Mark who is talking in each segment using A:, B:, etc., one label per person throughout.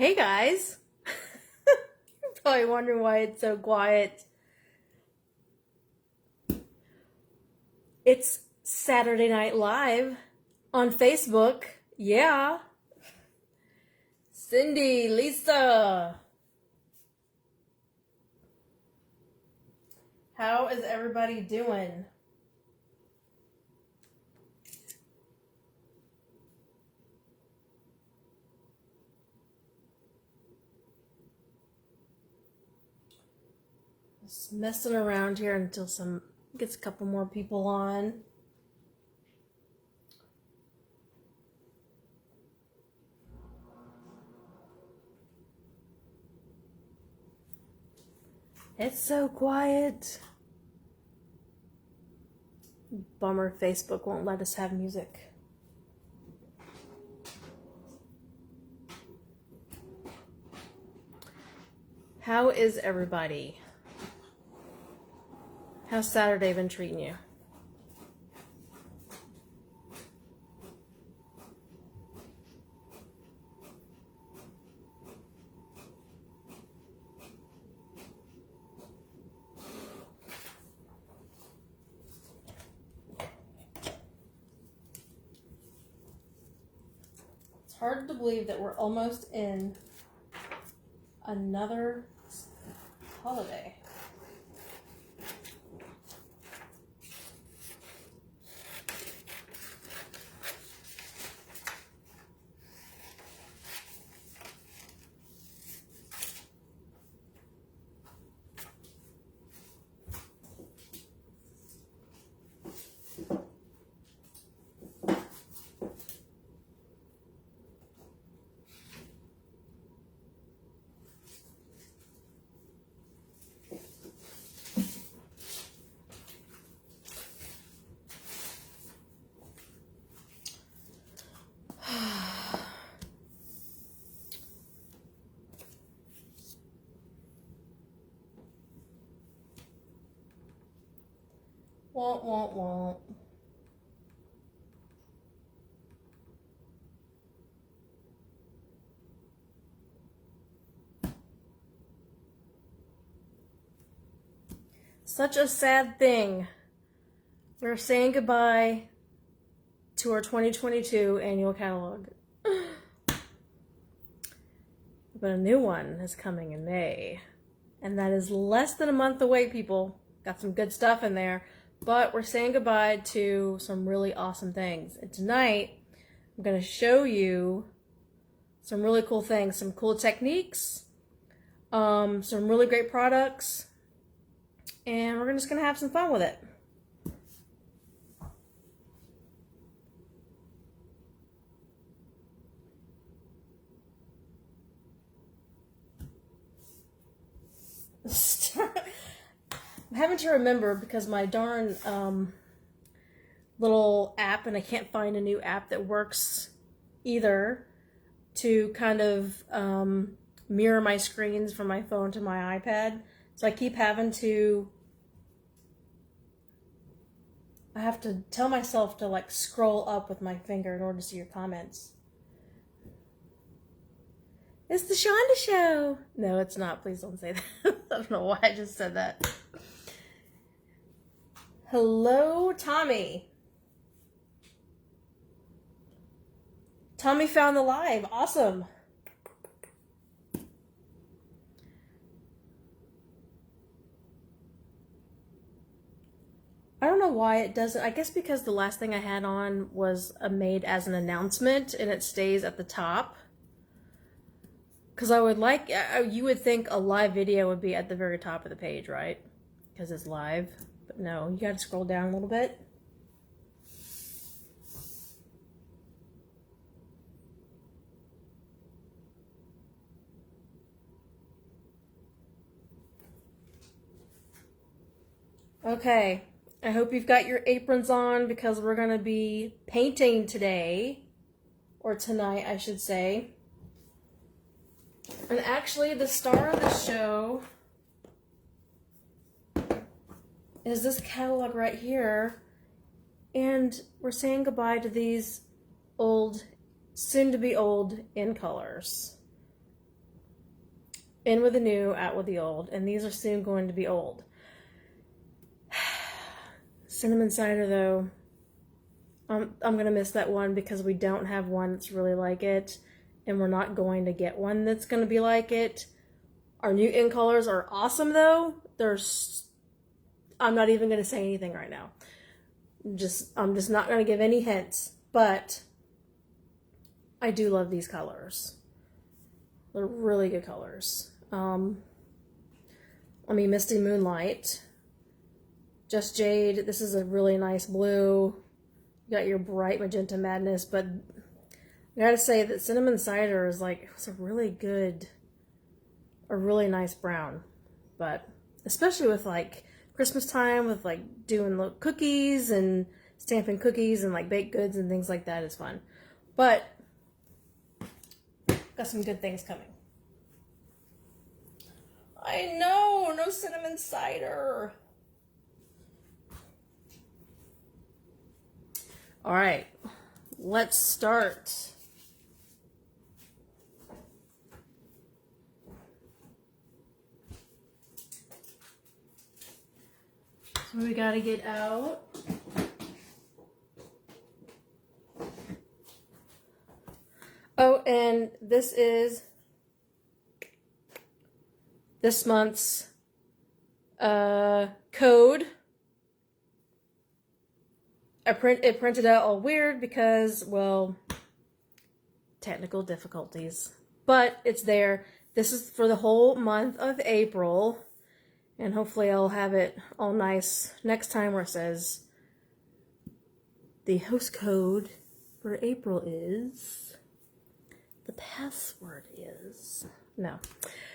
A: Hey guys! You're probably wondering why it's so quiet. It's Saturday Night Live on Facebook. Yeah. Cindy, Lisa. How is everybody doing? Just messing around here until gets a couple more people on. It's so quiet. Bummer, Facebook won't let us have music. How is everybody? How's Saturday been treating you? It's hard to believe that we're almost in another holiday. Won't. Such a sad thing. We're saying goodbye to our 2022 annual catalog. But a new one is coming in May. And that is less than a month away, people. Got some good stuff in there. But we're saying goodbye to some really awesome things. And tonight, I'm going to show you some really cool things. Some cool techniques. Some really great products. And we're just going to have some fun with it. I'm having to remember because my darn little app, and I can't find a new app that works either, to kind of mirror my screens from my phone to my iPad. So I keep having to, I have to tell myself to like scroll up with my finger in order to see your comments. It's the Shonda Show. No, it's not. Please don't say that. I don't know why I just said that. Hello, Tommy. Tommy found the live. Awesome. I don't know why it doesn't. I guess because the last thing I had on was made as an announcement and it stays at the top. Because I would like, you would think a live video would be at the very top of the page, right? Because it's live. But no, you got to scroll down a little bit. Okay, I hope you've got your aprons on because we're going to be painting today. Or tonight, I should say. And actually, the star of the show is this catalog right here. And we're saying goodbye to these old, soon to be old, in colors. In with the new, out with the old. And these are soon going to be old. Cinnamon cider, though, I'm going to miss that one because we don't have one that's really like it. And we're not going to get one that's going to be like it. Our new in colors are awesome, though. I'm not even going to say anything right now. I'm just not going to give any hints. But I do love these colors. They're really good colors. Misty Moonlight. Just Jade. This is a really nice blue. You got your bright magenta madness, but I gotta say that cinnamon cider is like, it's a really nice brown. But especially with like Christmas time, with like doing little cookies and stamping cookies and like baked goods and things like that is fun. But got some good things coming. I know, no cinnamon cider. All right, let's start. So we gotta get out. Oh, and this is this month's code. It printed out all weird because, well, technical difficulties. But it's there. This is for the whole month of April. And hopefully I'll have it all nice next time where it says the host code for April is, the password is, no.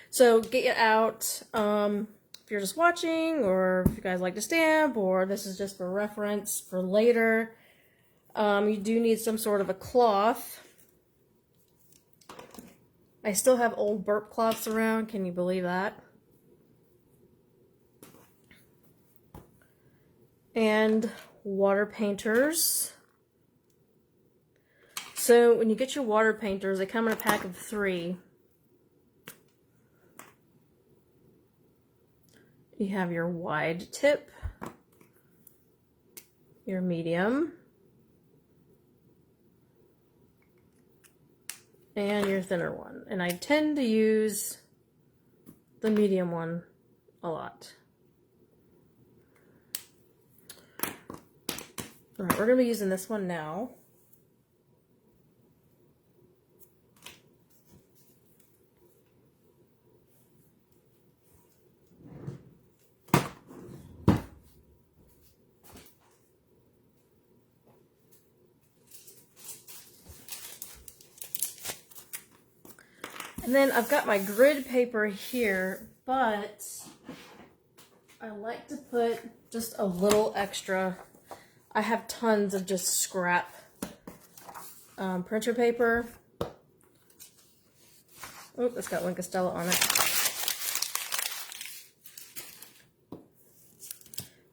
A: So get it out. If you're just watching, or if you guys like to stamp, or this is just for reference for later, you do need some sort of a cloth. I still have old burp cloths around. Can you believe that? And water painters. So when you get your water painters, they come in a pack of 3. You have your wide tip, your medium, and your thinner one. And I tend to use the medium one a lot. All right, we're going to be using this one now. And then I've got my grid paper here, but I like to put just a little extra. I have tons of just scrap printer paper. Oh, it's got Wink of Stella on it.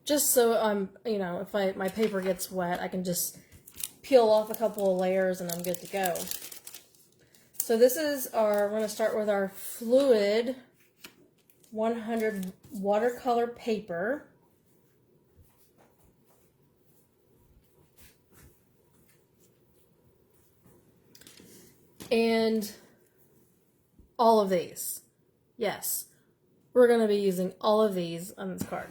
A: Just so you know, if my paper gets wet, I can just peel off a couple of layers and I'm good to go. So this is we're going to start with our fluid 100 watercolor paper. And all of these. Yes, we're going to be using all of these on this card.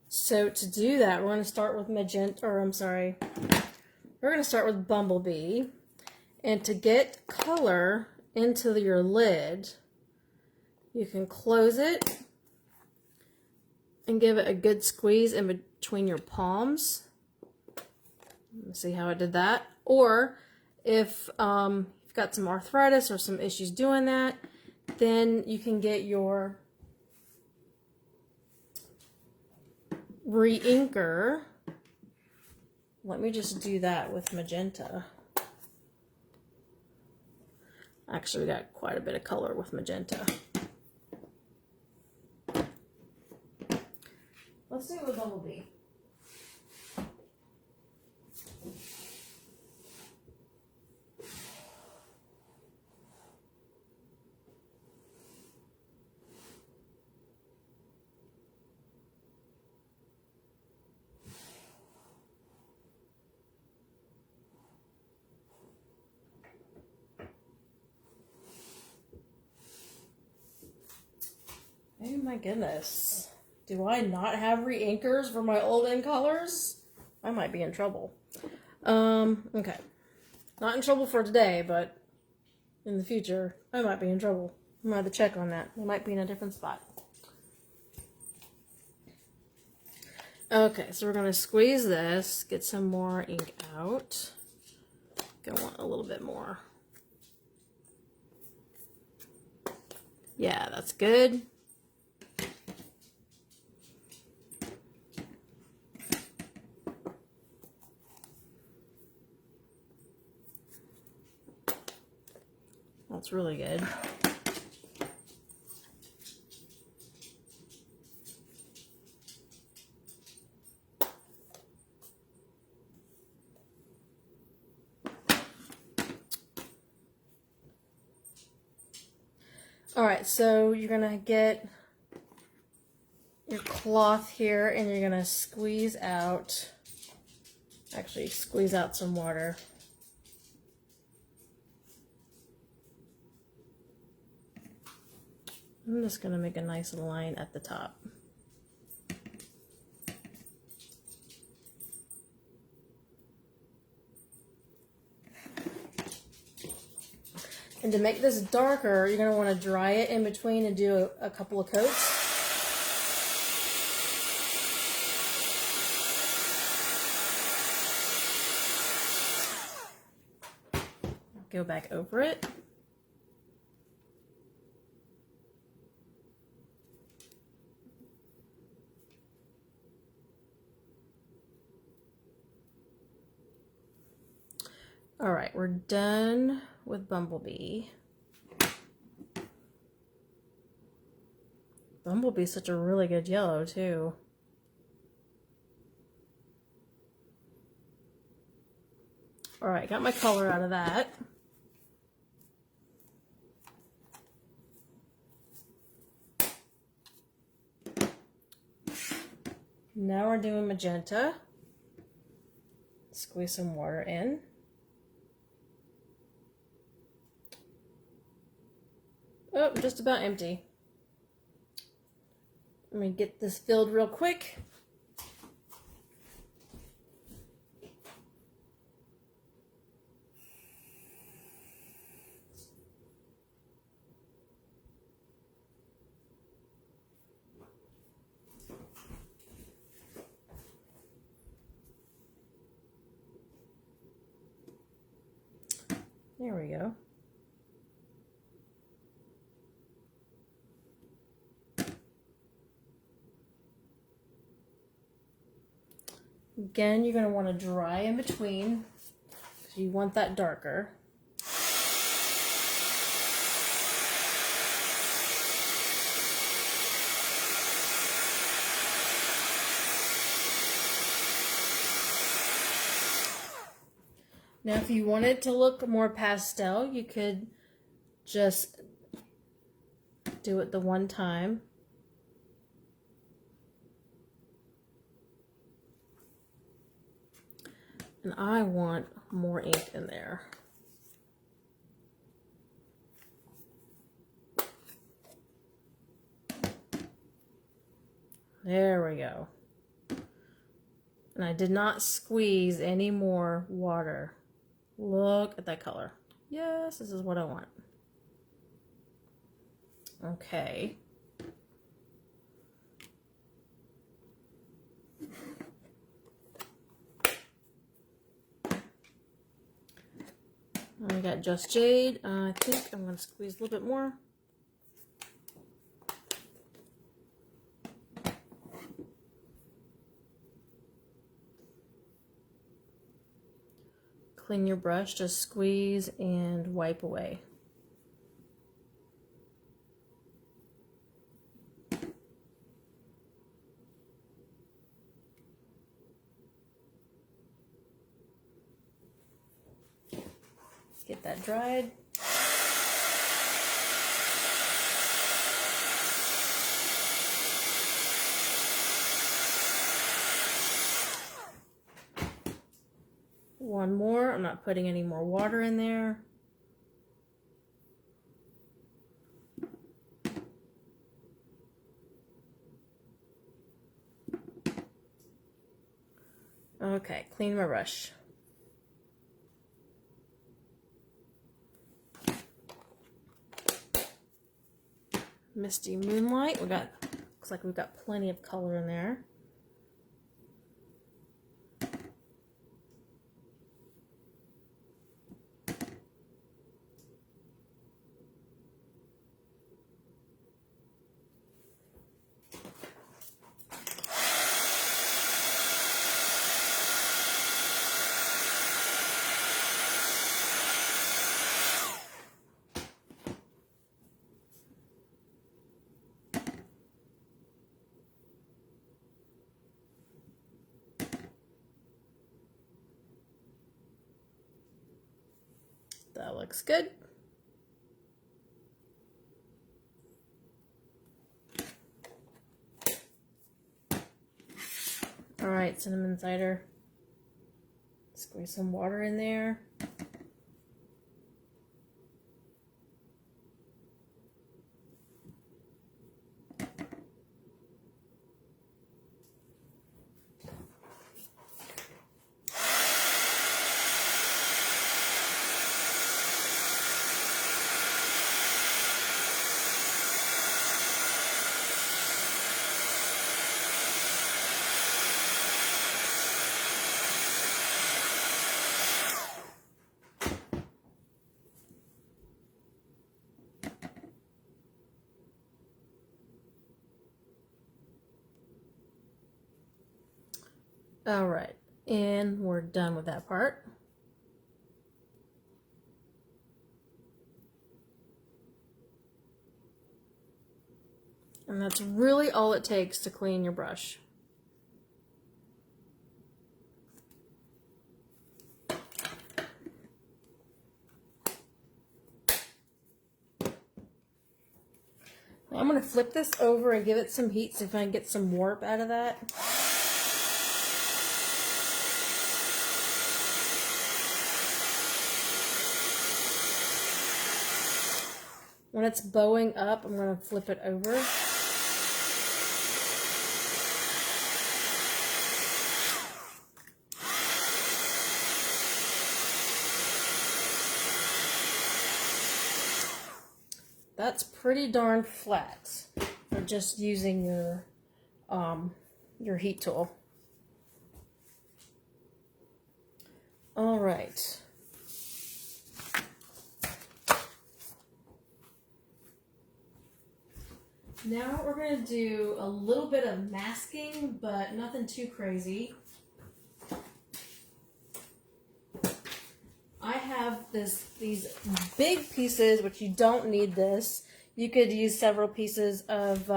A: So to do that, we're going to start with we're going to start with Bumblebee. And to get color into your lid, you can close it and give it a good squeeze in between your palms. Let me see how I did that. Or if you've got some arthritis or some issues doing that, then you can get your re-inker. Let me just do that with magenta. Actually, we got quite a bit of color with magenta. Let's do it with Bumblebee. Oh my goodness. Do I not have re-inkers for my old ink colors? I might be in trouble. Okay. Not in trouble for today, but in the future, I might be in trouble. I'm gonna have to check on that. They might be in a different spot. Okay, so we're gonna squeeze this, get some more ink out. Gonna want a little bit more. Yeah, that's good. That's really good. All right, so you're gonna get your cloth here and you're gonna squeeze out, actually squeeze out some water. I'm just gonna make a nice line at the top. And to make this darker, you're gonna wanna dry it in between and do a couple of coats. Go back over it. All right, we're done with Bumblebee. Bumblebee's such a really good yellow too. All right, got my color out of that. Now we're doing magenta. Squeeze some water in. Oh, just about empty. Let me get this filled real quick. There we go. Again, you're going to want to dry in between because you want that darker. Now, if you want it to look more pastel, you could just do it the one time. And I want more ink in there. There we go. And I did not squeeze any more water. Look at that color. Yes, this is what I want. Okay. We got Just Jade. I think I'm going to squeeze a little bit more. Clean your brush, just squeeze and wipe away. Get that dried. One more. I'm not putting any more water in there. Okay, clean my brush. Misty Moonlight. Looks like we've got plenty of color in there. That looks good. All right, cinnamon cider. Squeeze some water in there. All right, and we're done with that part. And that's really all it takes to clean your brush. I'm going to flip this over and give it some heat, see if I can get some warp out of that. When it's bowing up, I'm going to flip it over. That's pretty darn flat for just using your heat tool. All right. Now we're going to do a little bit of masking, but nothing too crazy. I have these big pieces, which you don't need this. You could use several pieces of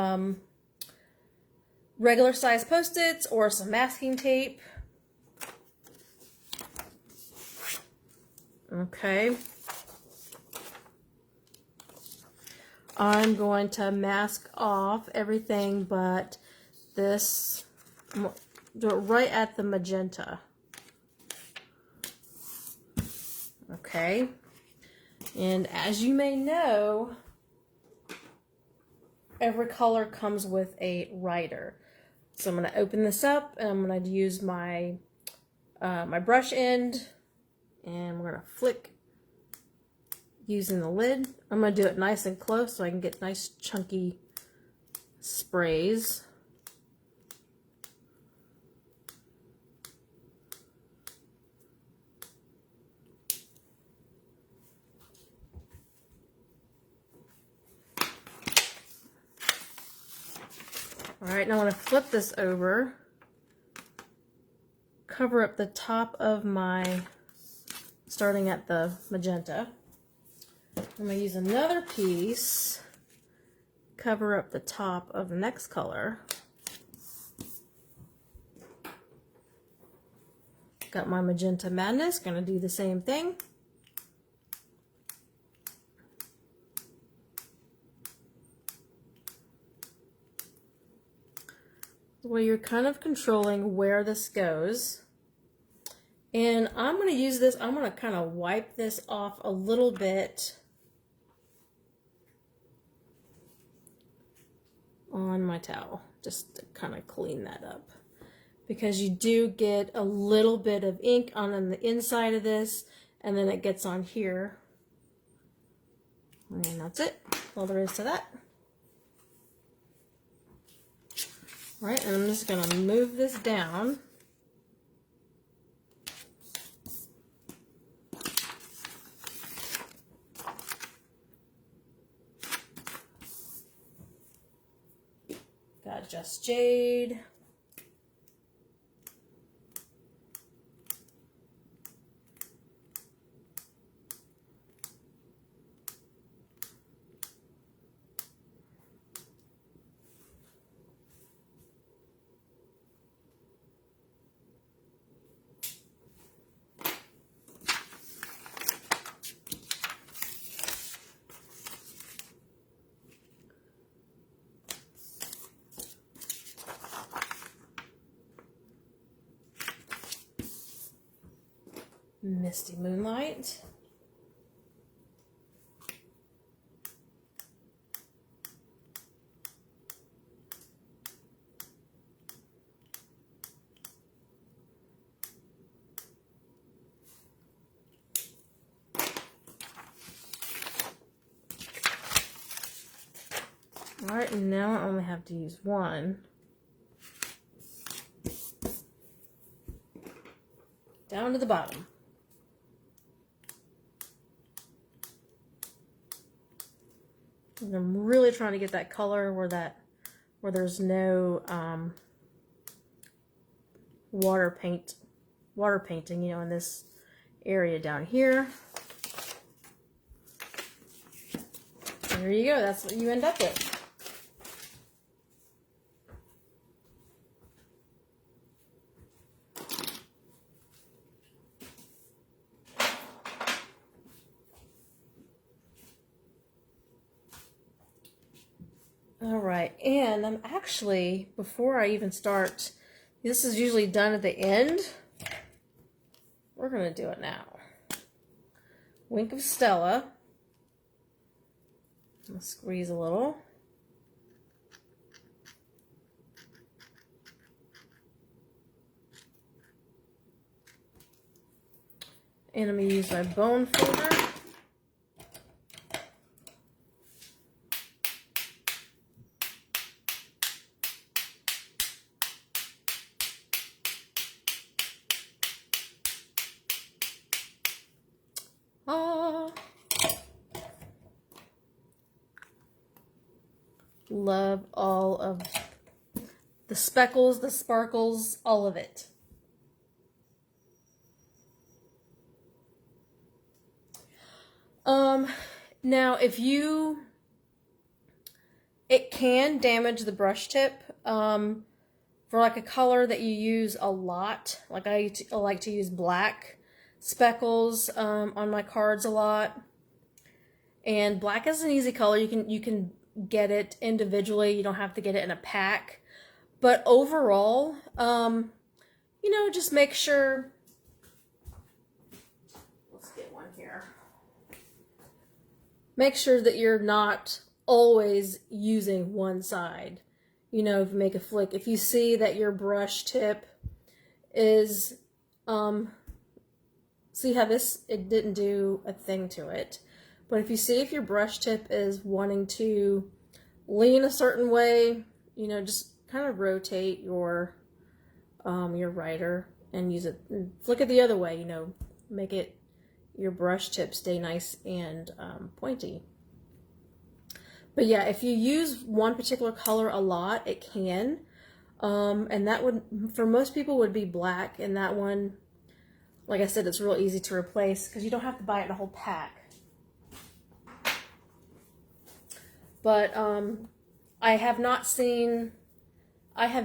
A: regular size Post-its or some masking tape. Okay. I'm going to mask off everything but this. Do it right at the magenta. Okay. And as you may know, every color comes with a writer. So I'm going to open this up and I'm going to use my my brush end, and we're going to flick using the lid. I'm going to do it nice and close so I can get nice chunky sprays. All right, now I'm going to flip this over, cover up the top of my, starting at the magenta. I'm going to use another piece, cover up the top of the next color. Got my Magenta Madness, going to do the same thing. Well, you're kind of controlling where this goes. And I'm going to use this, I'm going to kind of wipe this off a little bit on my towel, just to kind of clean that up. because you do get a little bit of ink on the inside of this, and then it gets on here. And that's it. All there is to that. All right, and I'm just going to move this down. Got Just Jade. Misty Moonlight. All right, and now I only have to use one. Down to the bottom. And I'm really trying to get that color where there's no water painting, you know, in this area down here. There you go. That's what you end up with. All right, and I'm actually, before I even start, this is usually done at the end. We're going to do it now. Wink of Stella. I'll squeeze a little. And I'm going to use my bone folder. Love all of the speckles, the sparkles, all of it. Now it can damage the brush tip. For like a color that you use a lot, like I like to use black speckles on my cards a lot. And black is an easy color. You can get it individually. You don't have to get it in a pack. But overall, you know, just make sure. Let's get one here. Make sure that you're not always using one side. You know, if you make a flick, if you see that your brush tip is, see how it didn't do a thing to it. But if you see if your brush tip is wanting to lean a certain way, you know, just kind of rotate your writer and use it, and flick it the other way, you know, make it, your brush tip stay nice and pointy. But yeah, if you use one particular color a lot, it can. And that would, for most people, would be black. And that one, like I said, it's real easy to replace because you don't have to buy it in a whole pack. But I have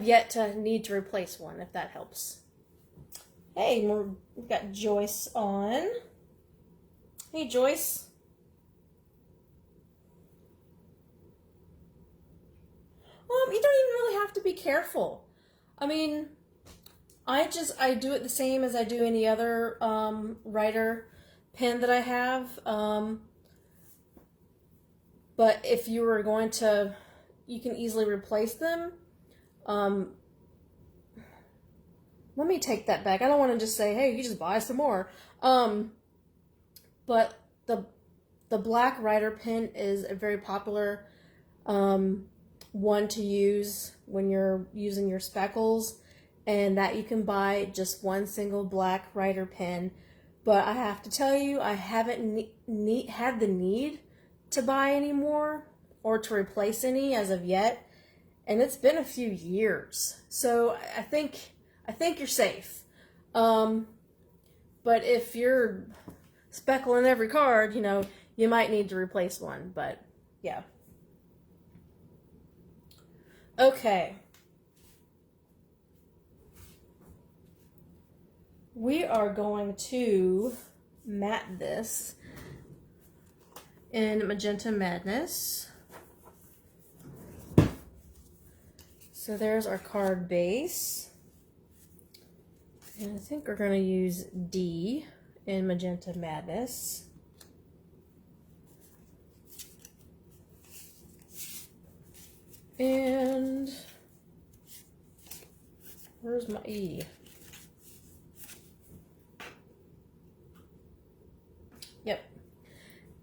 A: yet to need to replace one, if that helps. Hey, we've got Joyce on. Hey, Joyce. You don't even really have to be careful. I mean, I do it the same as I do any other writer pen that I have. But if you were going to, you can easily replace them. let me take that back. I don't want to just say, hey, you just buy some more. But the black writer pen is a very popular one to use when you're using your speckles, and that you can buy just one single black writer pen. But I have to tell you, I haven't had the need to buy any more or to replace any as of yet, and it's been a few years. So I think you're safe. But if you're speckling every card, you know, you might need to replace one. But yeah. Okay. We are going to matte this in Magenta Madness. So there's our card base. And I think we're going to use D in Magenta Madness. And where's my E? Yep.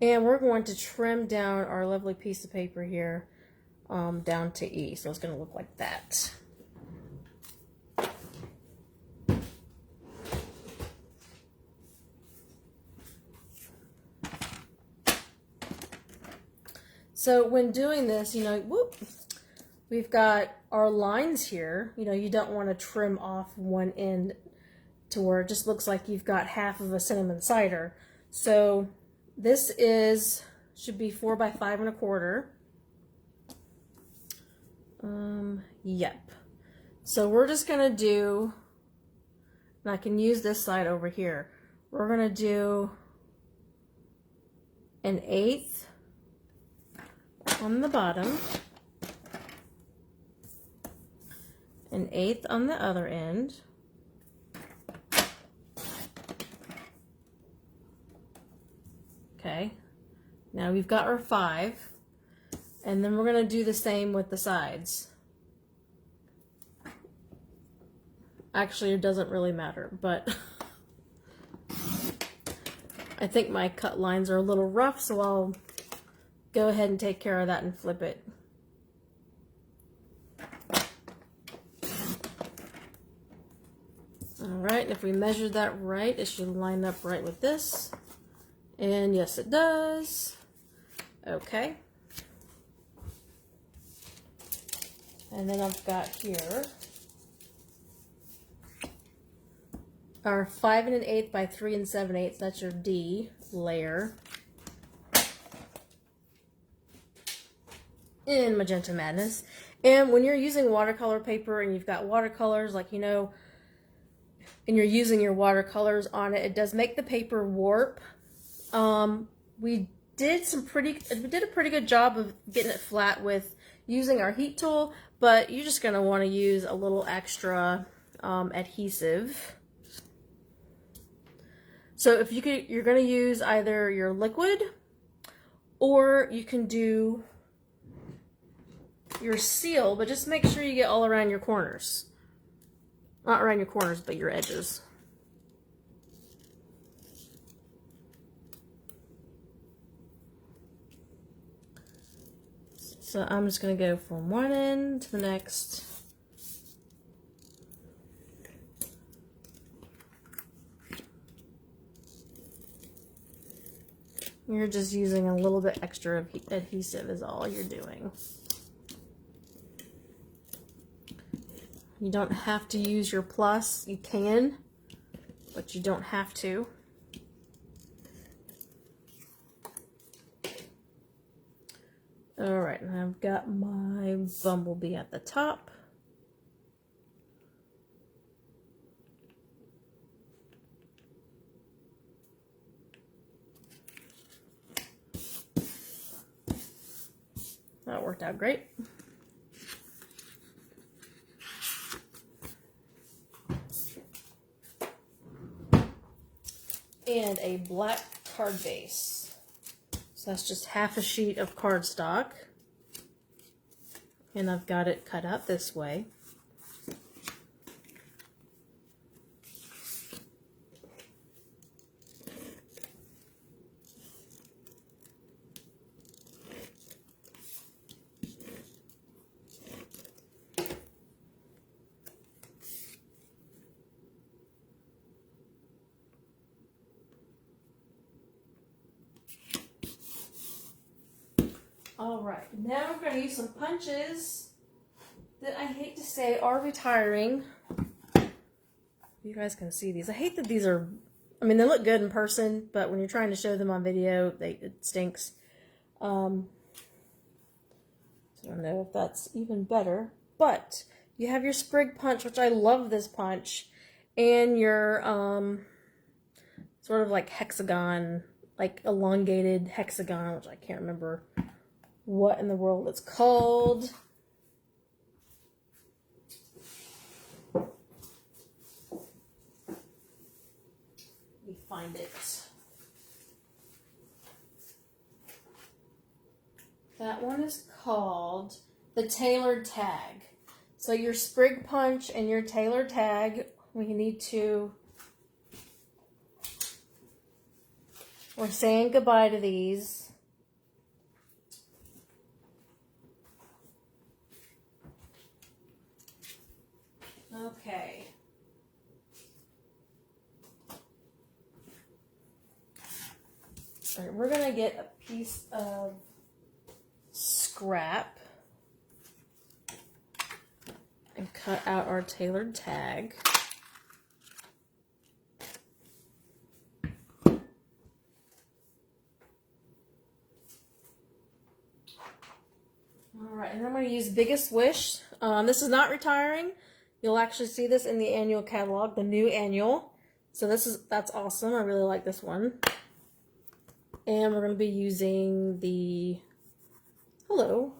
A: And we're going to trim down our lovely piece of paper here down to E. So it's going to look like that. So when doing this, you know, we've got our lines here. You know, you don't want to trim off one end to where it just looks like you've got half of a cinnamon cider. So this should be 4 by 5 1/4. Yep. So we're just gonna do, and I can use this side over here. We're gonna do 1/8 on the bottom, 1/8 on the other end. Okay, now we've got our 5, and then we're going to do the same with the sides. Actually, it doesn't really matter, but I think my cut lines are a little rough, so I'll go ahead and take care of that and flip it. Alright, and if we measured that right, it should line up right with this. And yes, it does. Okay. And then I've got here our 5 1/8 by 3 7/8. That's your D layer in Magenta Madness. And when you're using watercolor paper and you've got watercolors, like, you know, and you're using your watercolors on it, it does make the paper warp. We did a pretty good job of getting it flat with using our heat tool, but you're just going to want to use a little extra adhesive. So if you're going to use either your liquid, or you can do your seal, but just make sure you get all around your corners. Not around your corners, but your edges. So I'm just going to go from one end to the next. You're just using a little bit extra adhesive is all you're doing. You don't have to use your plus. You can, but you don't have to. Alright, and I've got my bumblebee at the top. That worked out great. And a black card base. So that's just half a sheet of cardstock. And I've got it cut out this way. Alright, now we're going to use some punches that I hate to say are retiring. You guys can see these. I hate that these are, I mean, they look good in person, but when you're trying to show them on video, it stinks. I don't know if that's even better, but you have your sprig punch, which I love this punch, and your sort of like hexagon, like elongated hexagon, which I can't remember what in the world it's called. Let me find it. That one is called the tailored tag. So your sprig punch and your tailored tag, we need to, we're saying goodbye to these. Okay. All right, we're gonna get a piece of scrap and cut out our tailored tag. Alright, and I'm going to use Biggest Wish. This is not retiring. You'll actually see this in the annual catalog, the new annual. So that's awesome. I really like this one. And we're going to be using the, hello.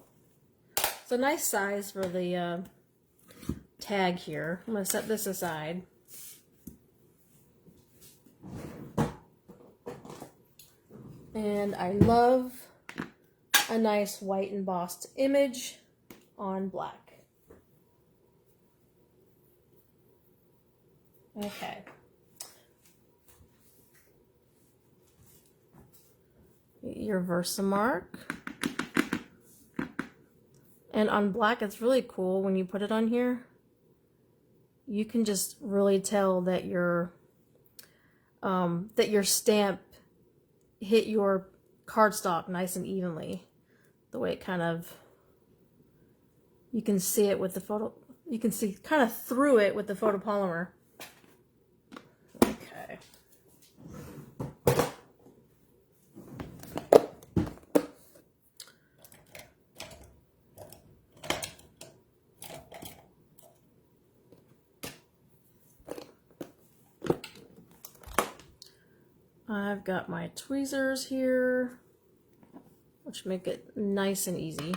A: It's a nice size for the tag here. I'm going to set this aside. And I love a nice white embossed image on black. Okay. Your Versamark. And on black, it's really cool when you put it on here. You can just really tell that your stamp hit your cardstock nice and evenly. The way it kind of, you can see it with the photo, you can see kind of through it with the photopolymer. Okay. I've got my tweezers here, which make it nice and easy.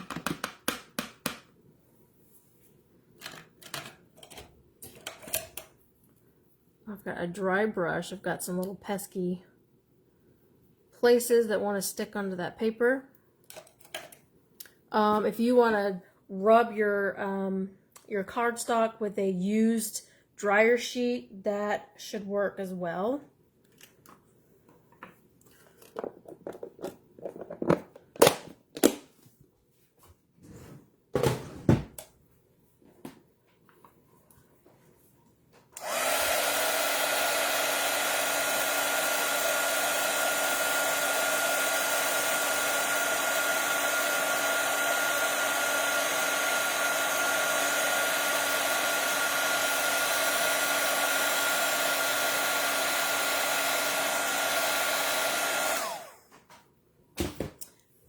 A: I've got a dry brush. I've got some little pesky places that want to stick onto that paper. If you want to rub your cardstock with a used dryer sheet, that should work as well.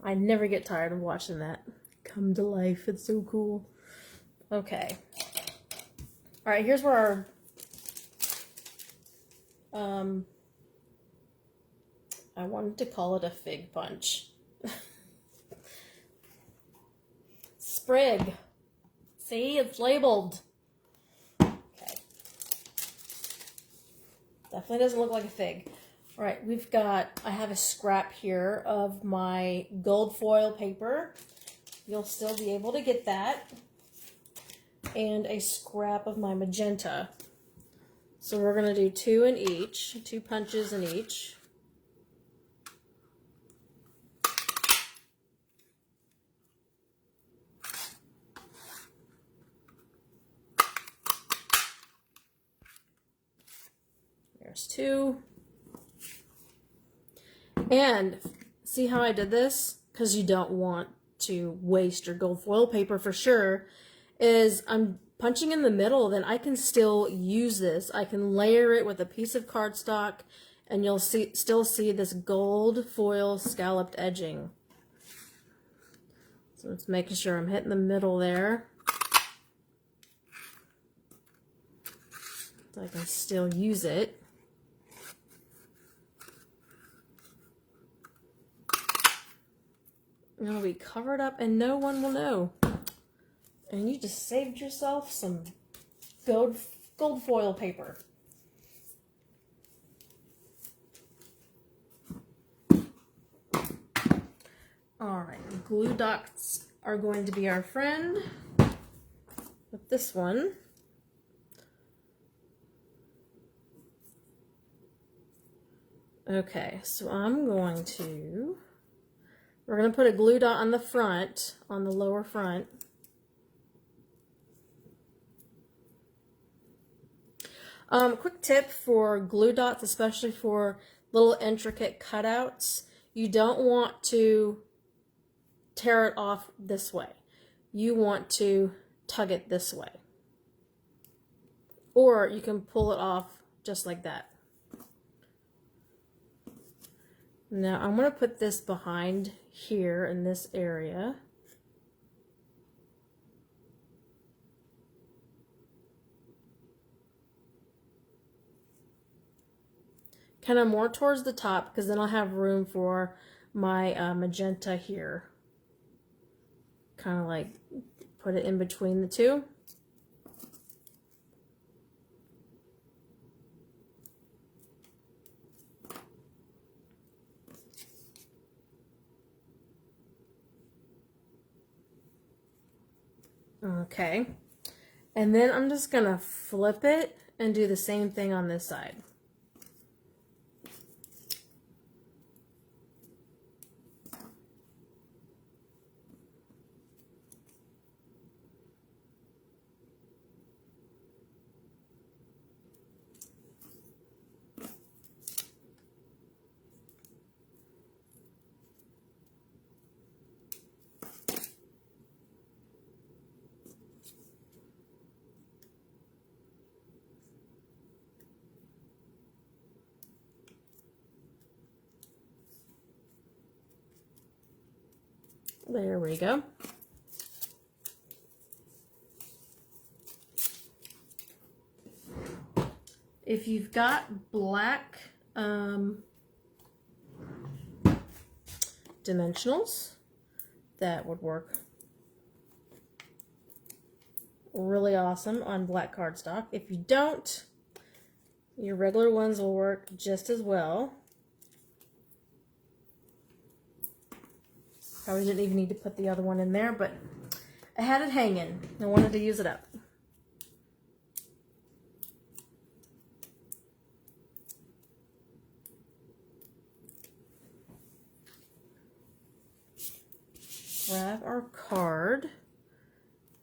A: I never get tired of watching that come to life. It's so cool. Okay. All right, here's where our, I wanted to call it a fig punch. Sprig. See, it's labeled. Okay. Definitely doesn't look like a fig. All right, I have a scrap here of my gold foil paper. You'll still be able to get that. And a scrap of my magenta. So we're going to do 2 in each, 2 punches in each. There's 2. And see how I did this? Because you don't want to waste your gold foil paper for sure is I'm punching in the middle, then I can still use this. I can layer it with a piece of cardstock and you'll still see this gold foil scalloped edging. So it's making sure I'm hitting the middle there. So I can still use it. It'll be covered up and no one will know. And you just saved yourself some gold foil paper. Alright, glue dots are going to be our friend with this one. Okay, so we're going to put a glue dot on the front, on the lower front. Quick tip for glue dots, especially for little intricate cutouts, you don't want to tear it off this way. You want to tug it this way. Or you can pull it off just like that. Now I'm going to put this behind here in this area. Kind of more towards the top because then I'll have room for my magenta here. Kind of like put it in between the two. Okay, and then I'm just gonna flip it and do the same thing on this side. There we go. If you've got black dimensionals, that would work really awesome on black cardstock. If you don't, your regular ones will work just as well. Probably didn't even need to put the other one in there, but I had it hanging. I wanted to use it up. Grab our card,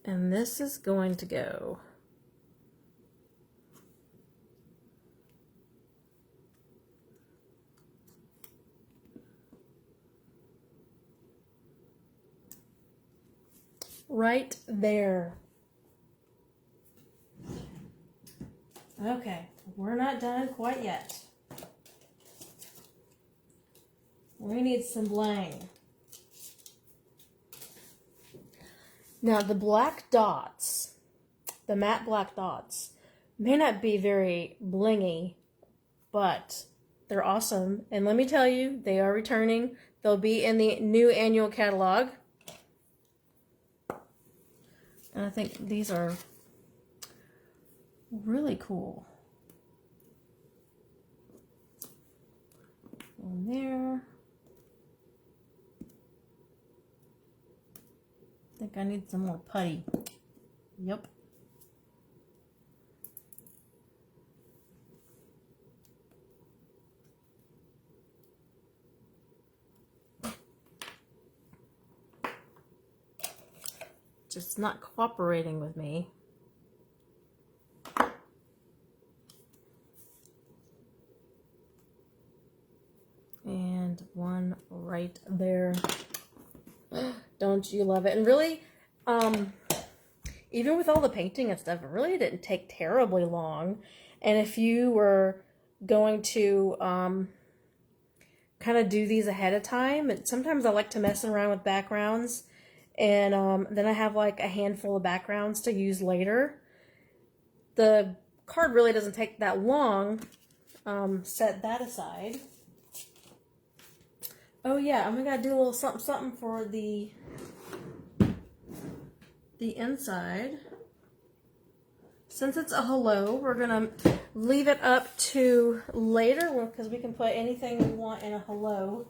A: and this is going to go right there. Okay, we're not done quite yet. We need some bling. Now the black dots, the matte black dots, may not be very blingy, but they're awesome. And let me tell you, they are returning. They'll be in the new annual catalog. And I think these are really cool. One there. I think I need some more putty. Yep. Just not cooperating with me. And one right there. Don't don't you love it? And really, even with all the painting and stuff, it really didn't take terribly long. And if you were going to kind of do these ahead of time, and sometimes I like to mess around with backgrounds, and then I have like a handful of backgrounds to use later. The card really doesn't take that long. Set that aside. Oh yeah, I'm gonna do a little something for the inside. Since it's a hello, we're gonna leave it up to later because we can put anything we want in a hello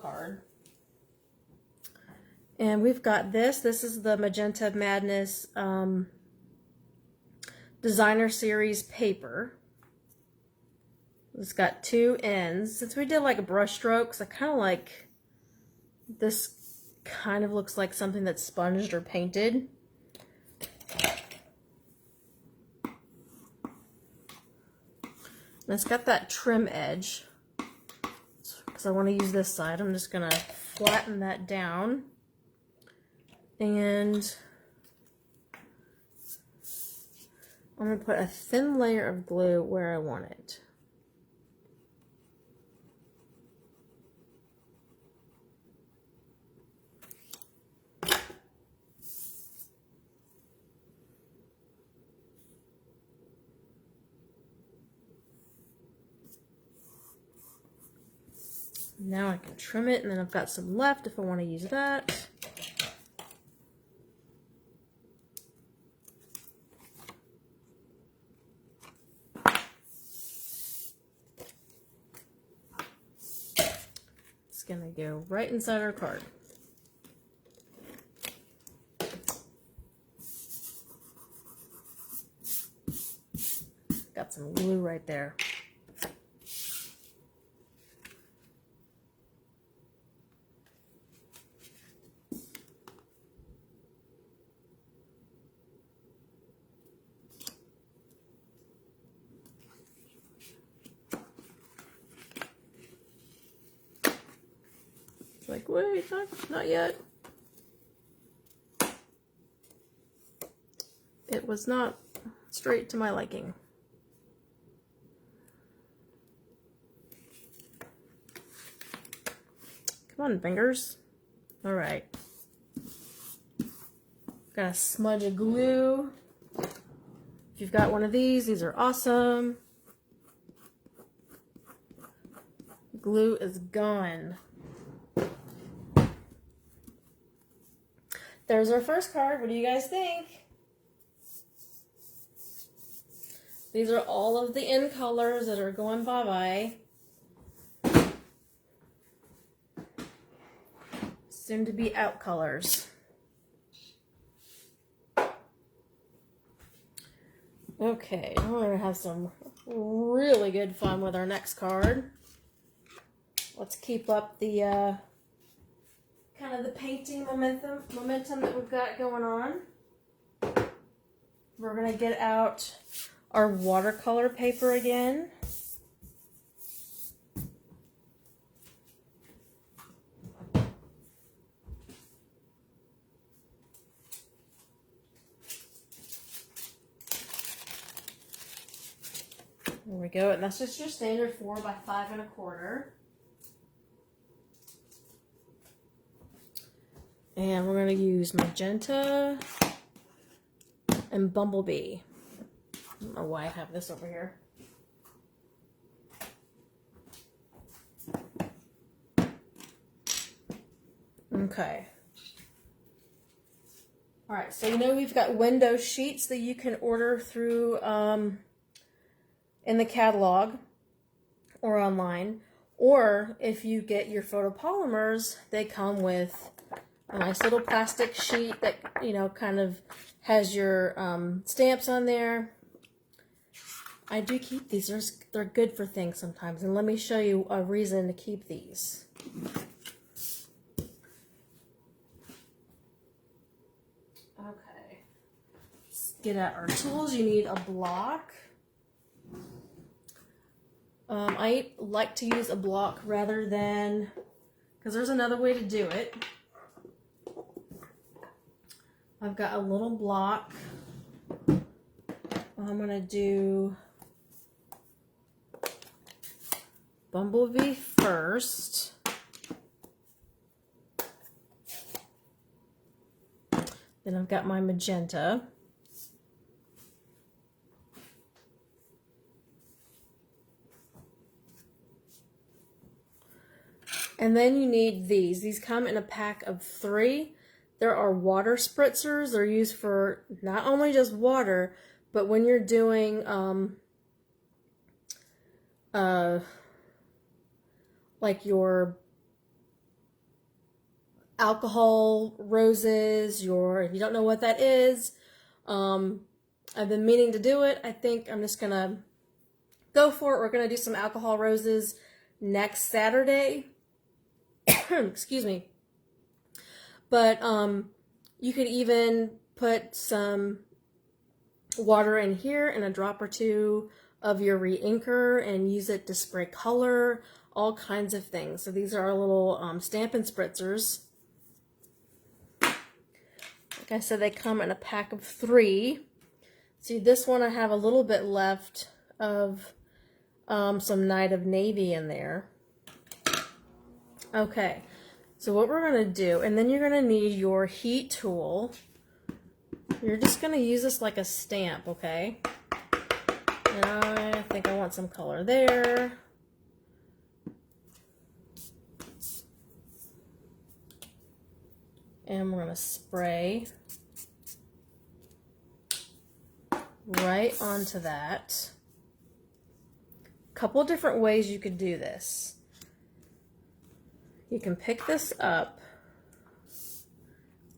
A: card. And we've got this. This is the Magenta Madness Designer Series paper. It's got two ends. Since we did like brush strokes, I kind of like this. Kind of looks like something that's sponged or painted. And it's got that trim edge. Because I want to use this side, I'm just going to flatten that down. And I'm going to put a thin layer of glue where I want it. Now I can trim it, and then I've got some left if I want to use that. It's going to go right inside our card. Got some glue right there. Like, wait, not yet. It was not straight to my liking. Come on, fingers. All right. Got a smudge of glue. If you've got one of these are awesome. Glue is gone. There's our first card. What do you guys think? These are all of the in colors that are going bye-bye. Soon to be out colors. Okay, we're going to have some really good fun with our next card. Let's keep up the kind of the painting momentum that we've got going on. We're going to get out our watercolor paper again. There we go, and that's just your standard 4 by 5 1/4. And we're going to use Magenta and Bumblebee. I don't know why I have this over here. Okay. Alright, so you know we've got window sheets that you can order through in the catalog or online. Or if you get your photopolymers, they come with a nice little plastic sheet that, you know, kind of has your stamps on there. I do keep these. They're good for things sometimes. And let me show you a reason to keep these. Okay. Let's get out our tools. You need a block. I like to use a block rather than, because there's another way to do it. I've got a little block. I'm going to do Bumblebee first. Then I've got my magenta. And then you need these. These come in a pack of 3. There are water spritzers. They're used for not only just water, but when you're doing like your alcohol roses, if you don't know what that is, I've been meaning to do it. I think I'm just gonna go for it. We're gonna do some alcohol roses next Saturday. Excuse me. But you could even put some water in here and a drop or 2 of your re-inker and use it to spray color, all kinds of things. So these are our little Stampin' Spritzers. Like I said, they come in a pack of 3. See, this one I have a little bit left of some Night of Navy in there. Okay, so what we're going to do, and then you're going to need your heat tool. You're just going to use this like a stamp, okay? And I think I want some color there. And we're going to spray right onto that. Couple different ways you could do this. You can pick this up,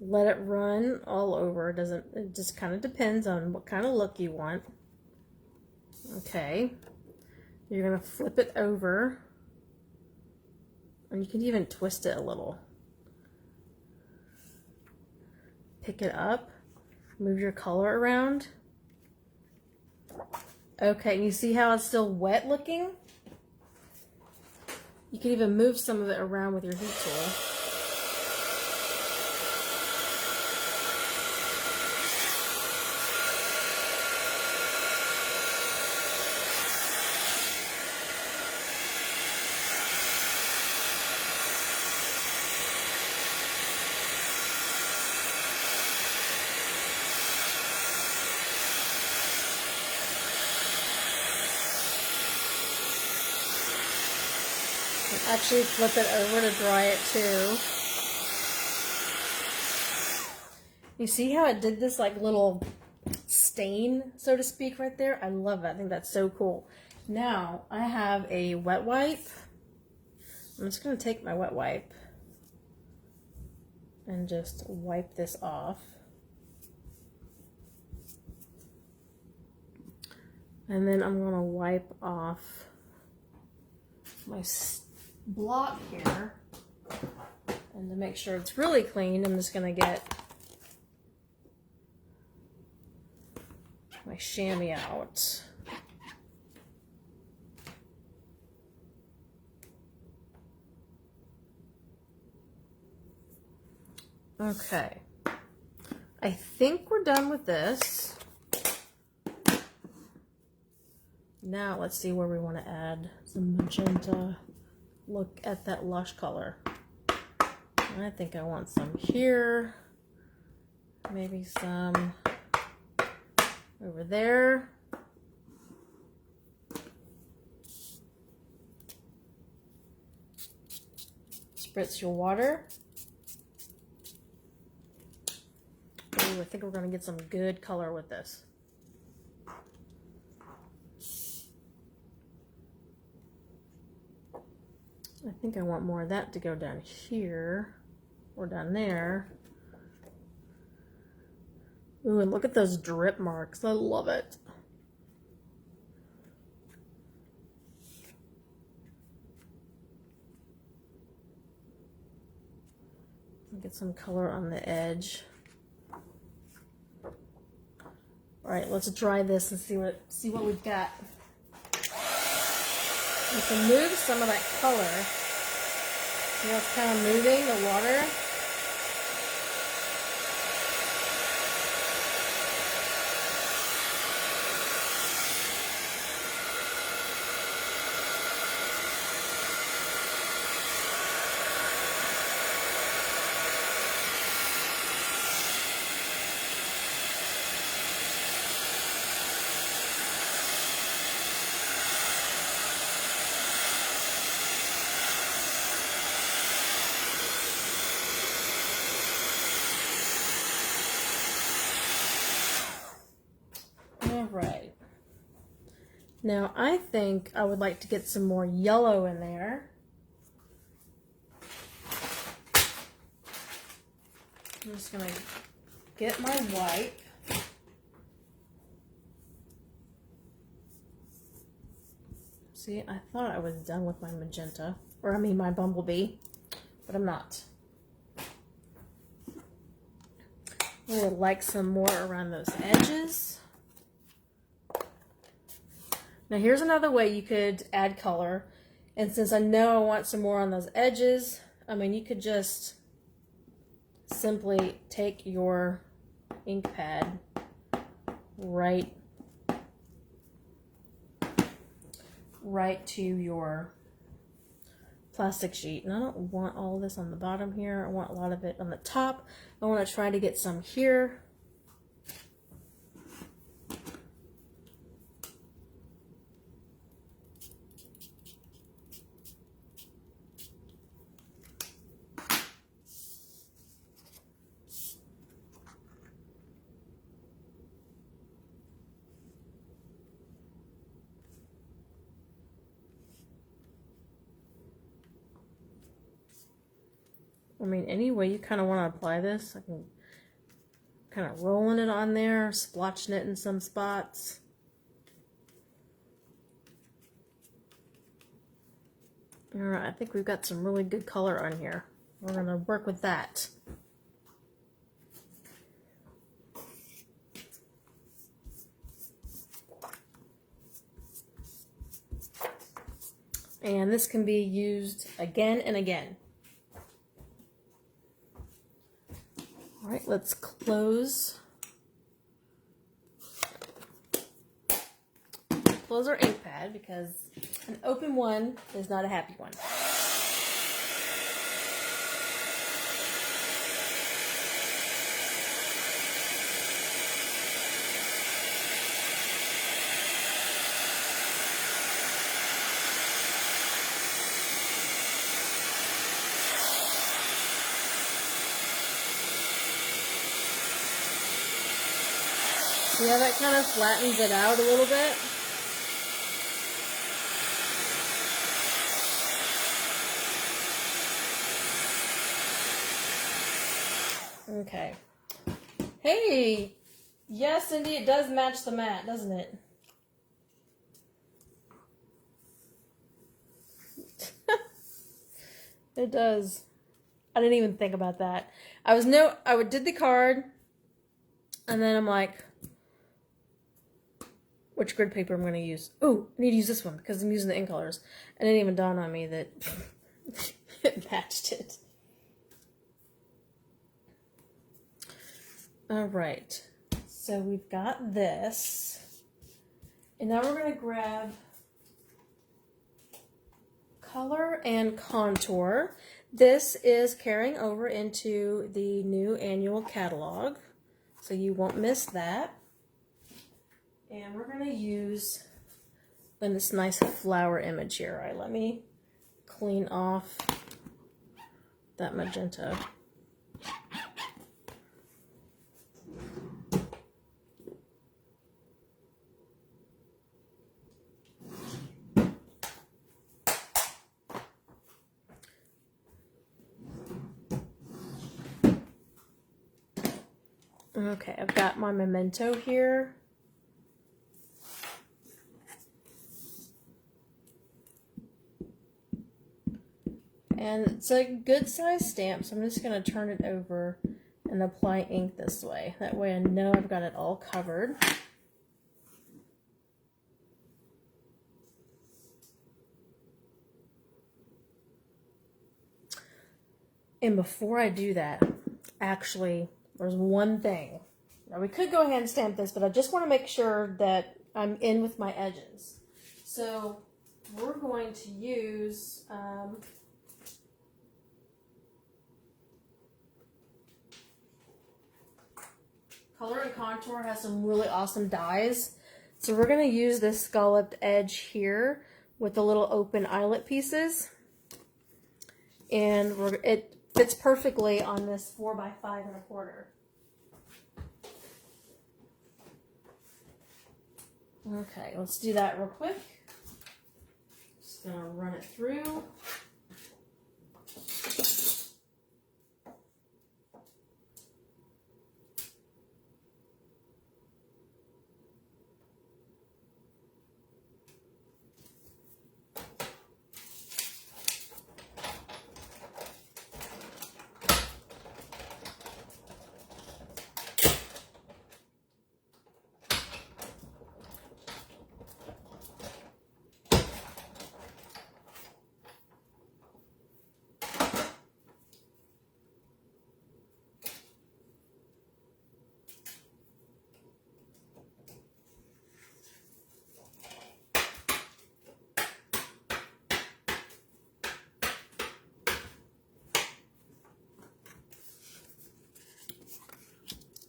A: let it run all over. It just kind of depends on what kind of look you want. Okay. You're going to flip it over. And you can even twist it a little. Pick it up, move your color around. Okay, and you see how it's still wet looking? You can even move some of it around with your heat tool. Actually flip it over to dry it too. You see how it did this like little stain, so to speak, right there? I love that. I think that's so cool. Now I have a wet wipe. I'm just going to take my wet wipe and just wipe this off. And then I'm going to wipe off my block here, and to make sure it's really clean, I'm just going to get my chamois out. Okay, I think we're done with this. Now let's see where we want to add some magenta. Look at that lush color. I think I want some here. Maybe some over there. Spritz your water. Ooh, I think we're going to get some good color with this. I think I want more of that to go down here or down there. Ooh, and look at those drip marks. I love it. Get some color on the edge. All right, let's dry this and see what we've got. You can move some of that color. You know, it's kind of moving the water. right. Now I think I would like to get some more yellow in there. I'm just going to get my wipe. See, I thought I was done with my magenta, or I mean my bumblebee, but I'm not. I would like some more around those edges. Now here's another way you could add color, and since I know I want some more on those edges, I mean you could just simply take your ink pad right to your plastic sheet. And I don't want all of this on the bottom here. I want a lot of it on the top. I want to try to get some here. I mean, any way you kind of want to apply this, I can kind of rolling it on there, splotching it in some spots. All right, I think we've got some really good color on here. We're going to work with that. And this can be used again and again. All right, let's close our ink pad because an open one is not a happy one. See how that kind of flattens it out a little bit? Okay. Hey! Yes, Cindy, it does match the mat, doesn't it? It does. I didn't even think about that. I did the card, and then I'm like, which grid paper I'm going to use. Oh, I need to use this one because I'm using the ink colors. And it didn't even dawn on me that it matched it. All right. So we've got this. And now we're going to grab color and contour. This is carrying over into the new annual catalog. So you won't miss that. And we're going to use this nice flower image here. All right, let me clean off that magenta. Okay, I've got my memento here. And it's a good size stamp, so I'm just going to turn it over and apply ink this way. That way I know I've got it all covered. And before I do that, actually, there's one thing. Now we could go ahead and stamp this, but I just want to make sure that I'm in with my edges. So we're going to use Color and Contour has some really awesome dies. So we're going to use this scalloped edge here with the little open eyelet pieces. And it fits perfectly on this 4x5 1/4. Okay, let's do that real quick. Just gonna run it through.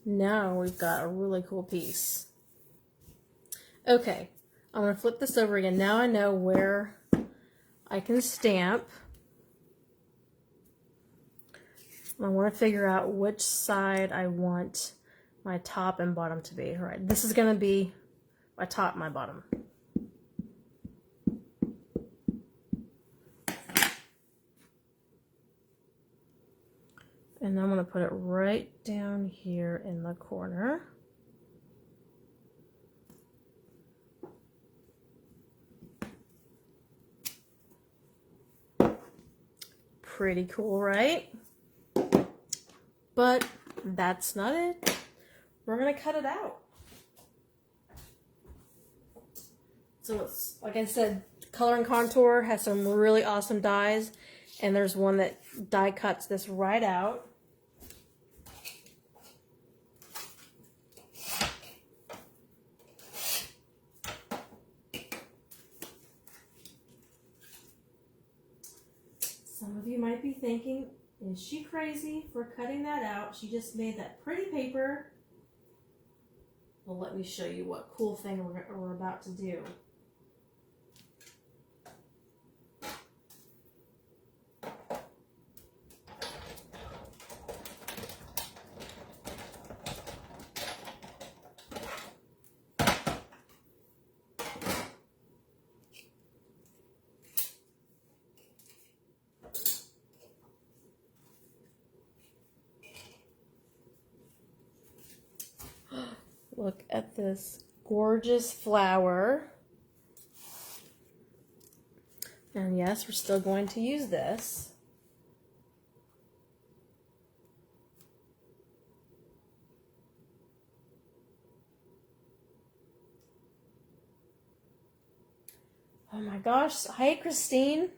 A: Now we've got a really cool piece. Okay, I'm going to flip this over again. Now I know where I can stamp. I want to figure out which side I want my top and bottom to be. All right, this is going to be my top and my bottom. And I'm going to put it right down here in the corner. Pretty cool, right? But that's not it. We're going to cut it out. So it's, like I said, Color and Contour has some really awesome dies. And there's one that die cuts this right out. Some of you might be thinking, is she crazy for cutting that out? She just made that pretty paper. Well, let me show you what cool thing we're about to do. Look at this gorgeous flower. And yes, we're still going to use this. Oh my gosh. Hi, Christine.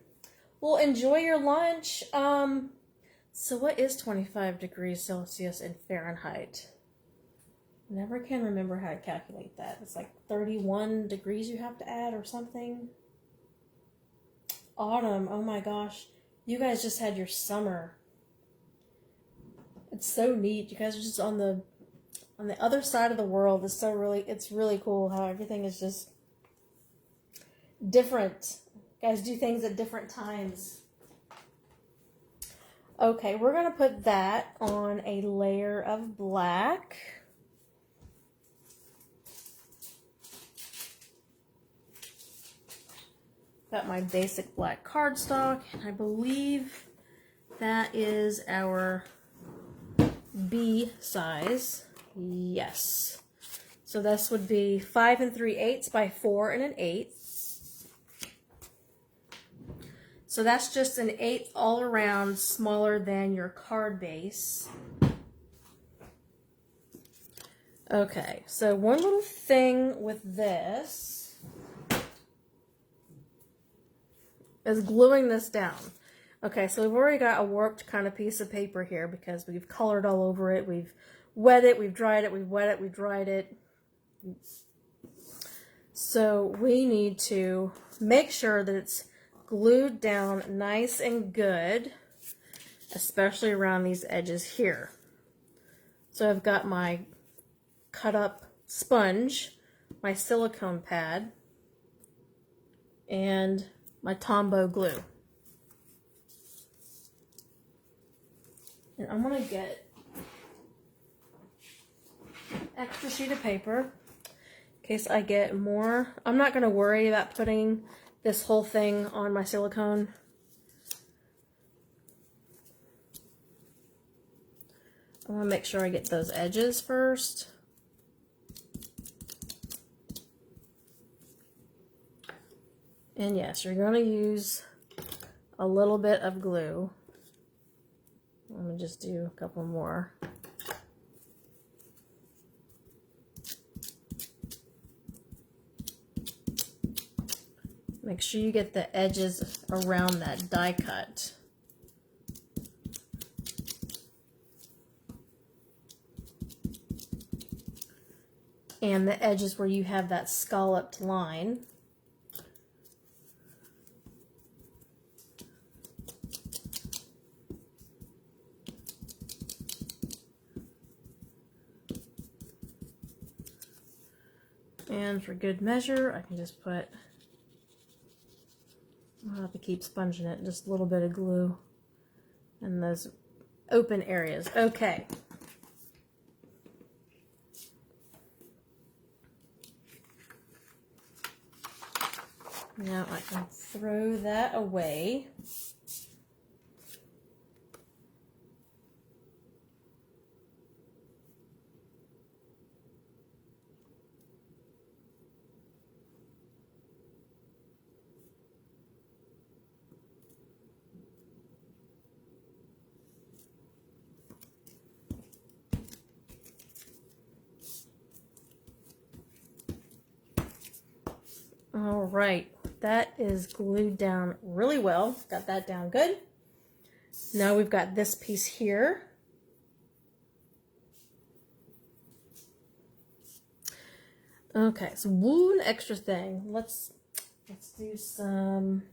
A: Well, enjoy your lunch. So what is 25 degrees Celsius in Fahrenheit? Never can remember how to calculate that. It's like 31 degrees you have to add or something. Autumn, oh my gosh. You guys just had your summer. It's so neat. You guys are just on the other side of the world. It's really cool how everything is just different. You guys do things at different times. Okay, we're going to put that on a layer of black. Got my basic black cardstock, and I believe that is our B size. Yes. So this would be 5 3/8 by 4 1/8. So that's just 1/8 all around, smaller than your card base. Okay, so one little thing with this is gluing this down. Okay, so we've already got a warped kind of piece of paper here because we've colored all over it. We've wet it, we've dried it, we've wet it, we've dried it. So we need to make sure that it's glued down nice and good, especially around these edges here. So I've got my cut up sponge, my silicone pad, and my Tombow glue. And I'm going to get extra sheet of paper. in case I get more. I'm not going to worry about putting this whole thing on my silicone. I want to make sure I get those edges first. And yes, you're going to use a little bit of glue. Let me just do a couple more. Make sure you get the edges around that die cut. And the edges where you have that scalloped line. And for good measure, I can just put, I'll have to keep sponging it, just a little bit of glue in those open areas. Okay. Now I can throw that away. All right, that is glued down really well. Got that down good. Now we've got this piece here. Okay, so one extra thing. Let's do some.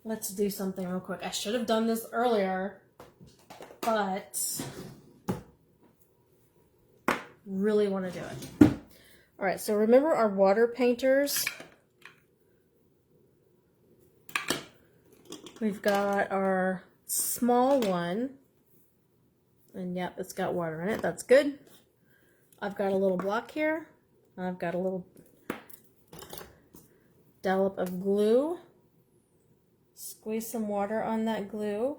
A: Let's do something real quick. I should have done this earlier, but really want to do it. All right, so remember our water painters? We've got our small one, and yep, it's got water in it. That's good. I've got a little block here. I've got a little dollop of glue. Squeeze some water on that glue.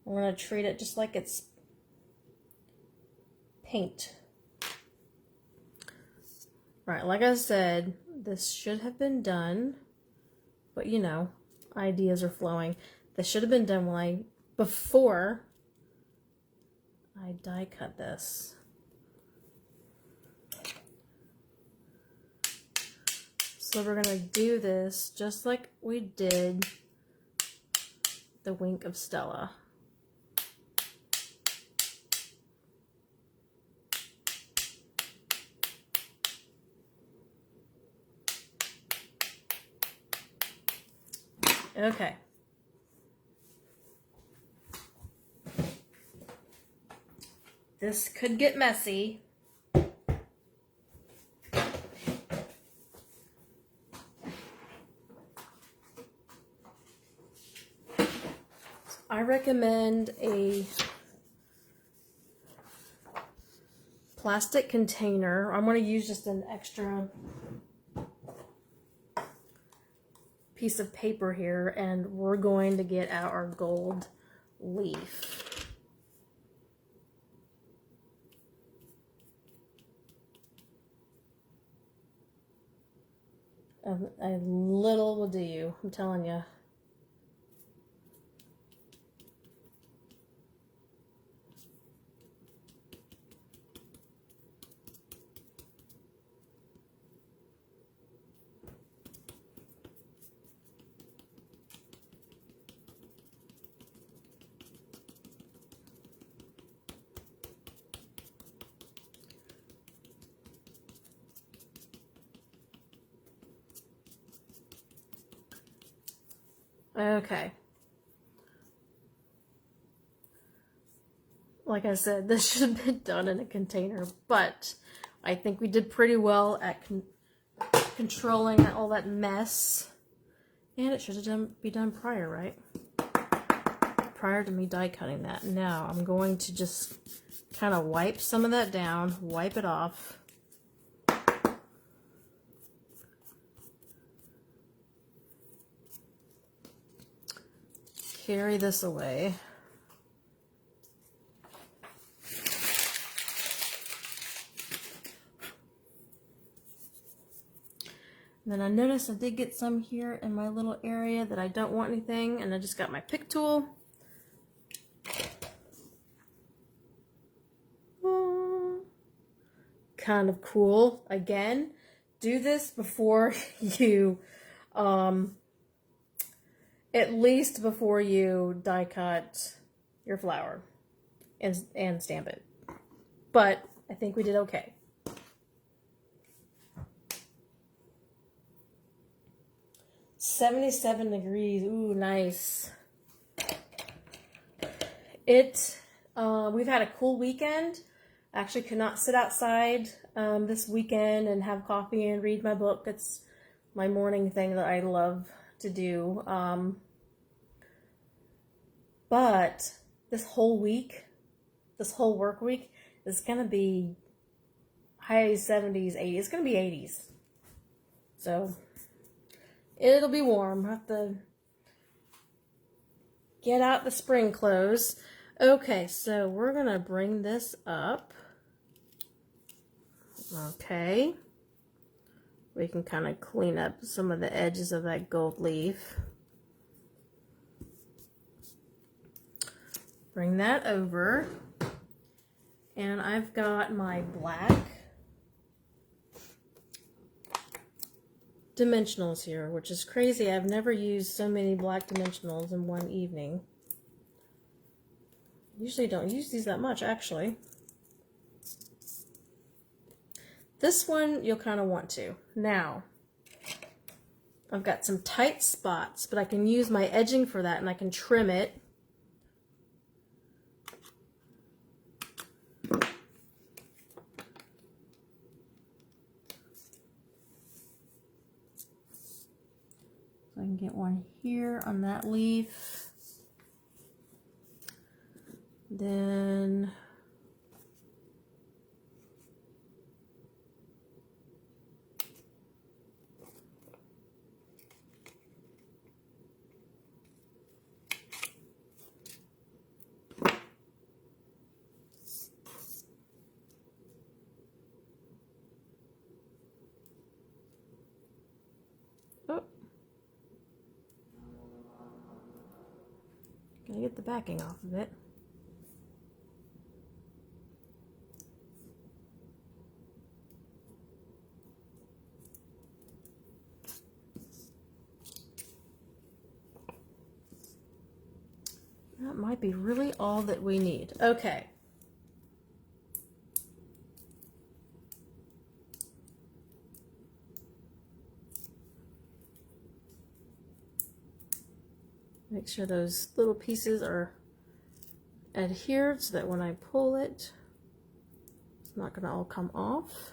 A: We're going to treat it just like it's paint. Right, like I said, this should have been done, but you know, ideas are flowing. This should have been done before I die cut this. So we're gonna do this just like we did the Wink of Stella. Okay. This could get messy. I recommend a plastic container. I'm going to use just an extra piece of paper here, and we're going to get out our gold leaf. A little will do you, I'm telling you. Okay. Like I said, this should have been done in a container, but I think we did pretty well at controlling all that mess. And it should have be done prior, right? Prior to me die cutting that. Now I'm going to just kind of wipe some of that down, wipe it off. Carry this away. And then I noticed I did get some here in my little area that I don't want anything, and I just got my pick tool. Kind of cool. Again, do this before you, at least before you die cut your flower and stamp it. But I think we did okay. $77 degrees. Ooh, nice. We've had a cool weekend. Actually could not sit outside this weekend and have coffee and read my book. It's my morning thing that I love to do. But this whole week, this whole work week is going to be high 70s, 80s. It's going to be 80s. So it'll be warm. I have to get out the spring clothes. Okay, so we're going to bring this up. Okay. We can kind of clean up some of the edges of that gold leaf. Bring that over. And I've got my black dimensionals here, which is crazy. I've never used so many black dimensionals in one evening. Usually don't use these that much, actually. This one you'll kind of want to. Now, I've got some tight spots, but I can use my edging for that, and I can trim it. So I can get one here on that leaf. Then gotta get the backing off of it. That might be really all that we need. Okay. Make sure those little pieces are adhered so that when I pull it, it's not going to all come off.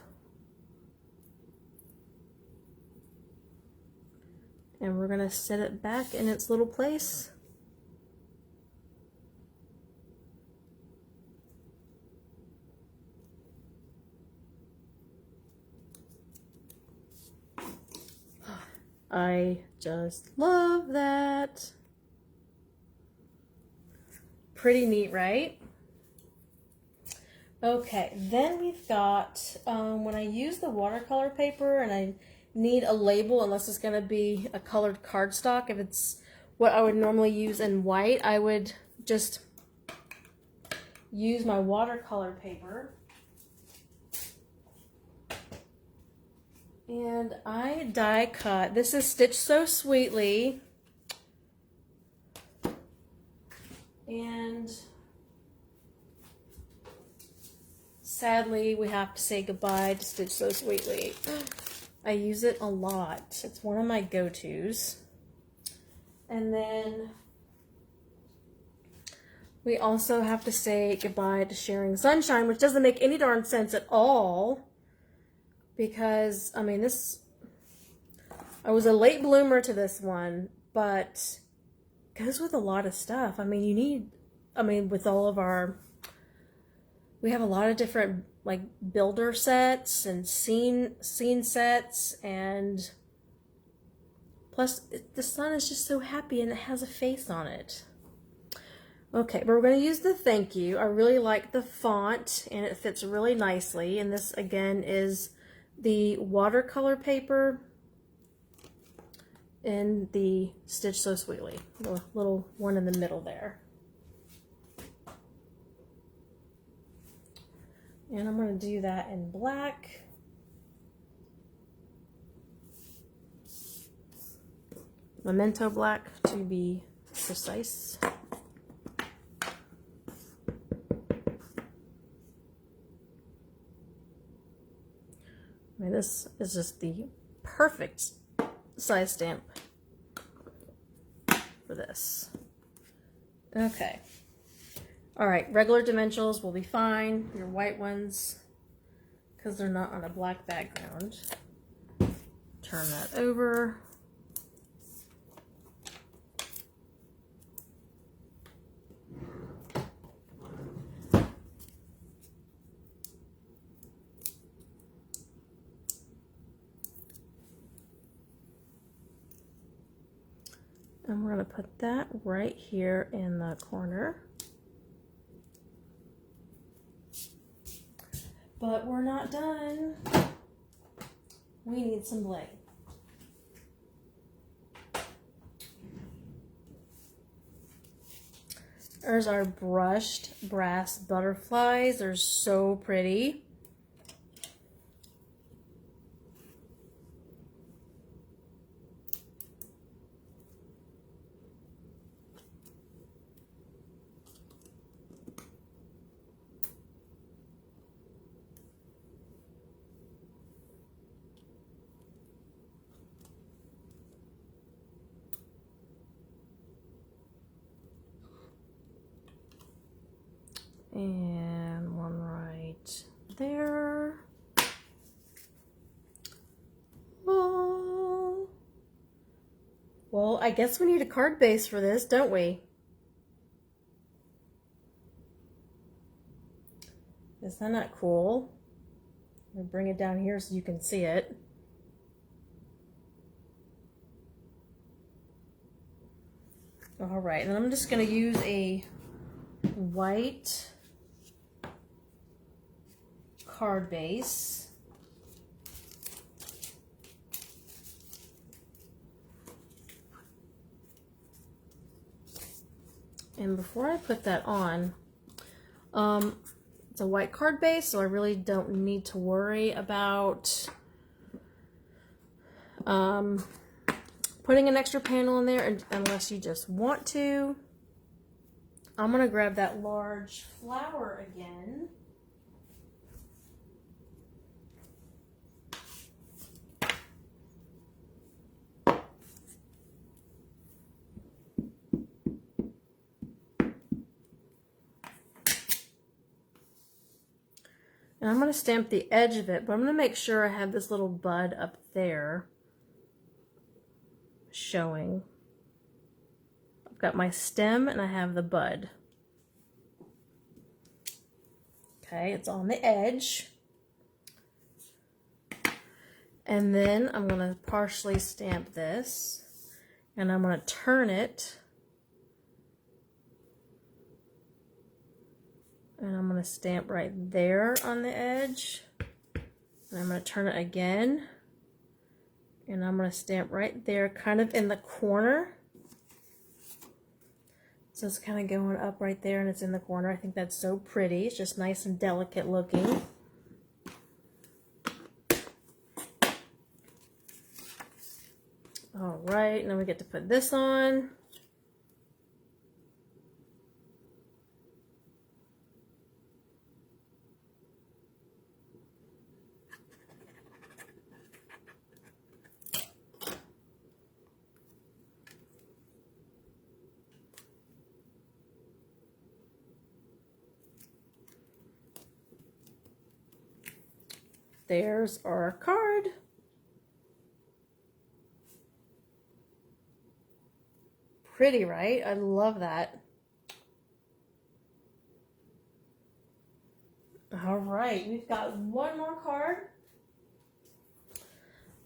A: And we're going to set it back in its little place. I just love that. Pretty neat, right? Okay, then we've got, when I use the watercolor paper and I need a label, unless it's going to be a colored cardstock, if it's what I would normally use in white, I would just use my watercolor paper. And I die cut. This is Stitched So Sweetly. And sadly, we have to say goodbye to Stitched So Sweetly. I use it a lot. It's one of my go-tos. And then we also have to say goodbye to Sharing Sunshine, which doesn't make any darn sense at all. Because, I mean, I was a late bloomer to this one, but it goes with a lot of stuff. I mean, with all of our We have a lot of different like builder sets and scene sets, and plus the sun is just so happy and it has a face on it. Okay, but we're going to use the thank you. I really like the font and it fits really nicely. And this again is the watercolor paper in the Stitch So Sweetly, the little one in the middle there. And I'm going to do that in black. Memento black to be precise. I mean, this is just the perfect size stamp for this. Okay. All right, regular dimensionals will be fine. Your white ones, because they're not on a black background. Turn that over. And we're going to put that right here in the corner. But we're not done. We need some bling. There's our brushed brass butterflies. They're so pretty. And one right there. Oh. Well, I guess we need a card base for this, don't we? Is that not cool? I'm gonna bring it down here so you can see it. All right, and I'm just gonna use a white card base. And before I put that on, it's a white card base, so I really don't need to worry about putting an extra panel in there unless you just want to. I'm going to grab that large flower again. And I'm going to stamp the edge of it, but I'm going to make sure I have this little bud up there showing. I've got my stem and I have the bud. Okay, it's on the edge. And then I'm going to partially stamp this, and I'm going to turn it. And I'm going to stamp right there on the edge. And I'm going to turn it again. And I'm going to stamp right there, kind of in the corner. So it's kind of going up right there and it's in the corner. I think that's so pretty. It's just nice and delicate looking. All right, now we get to put this on. There's our card. Pretty, right? I love that. All right, we've got one more card.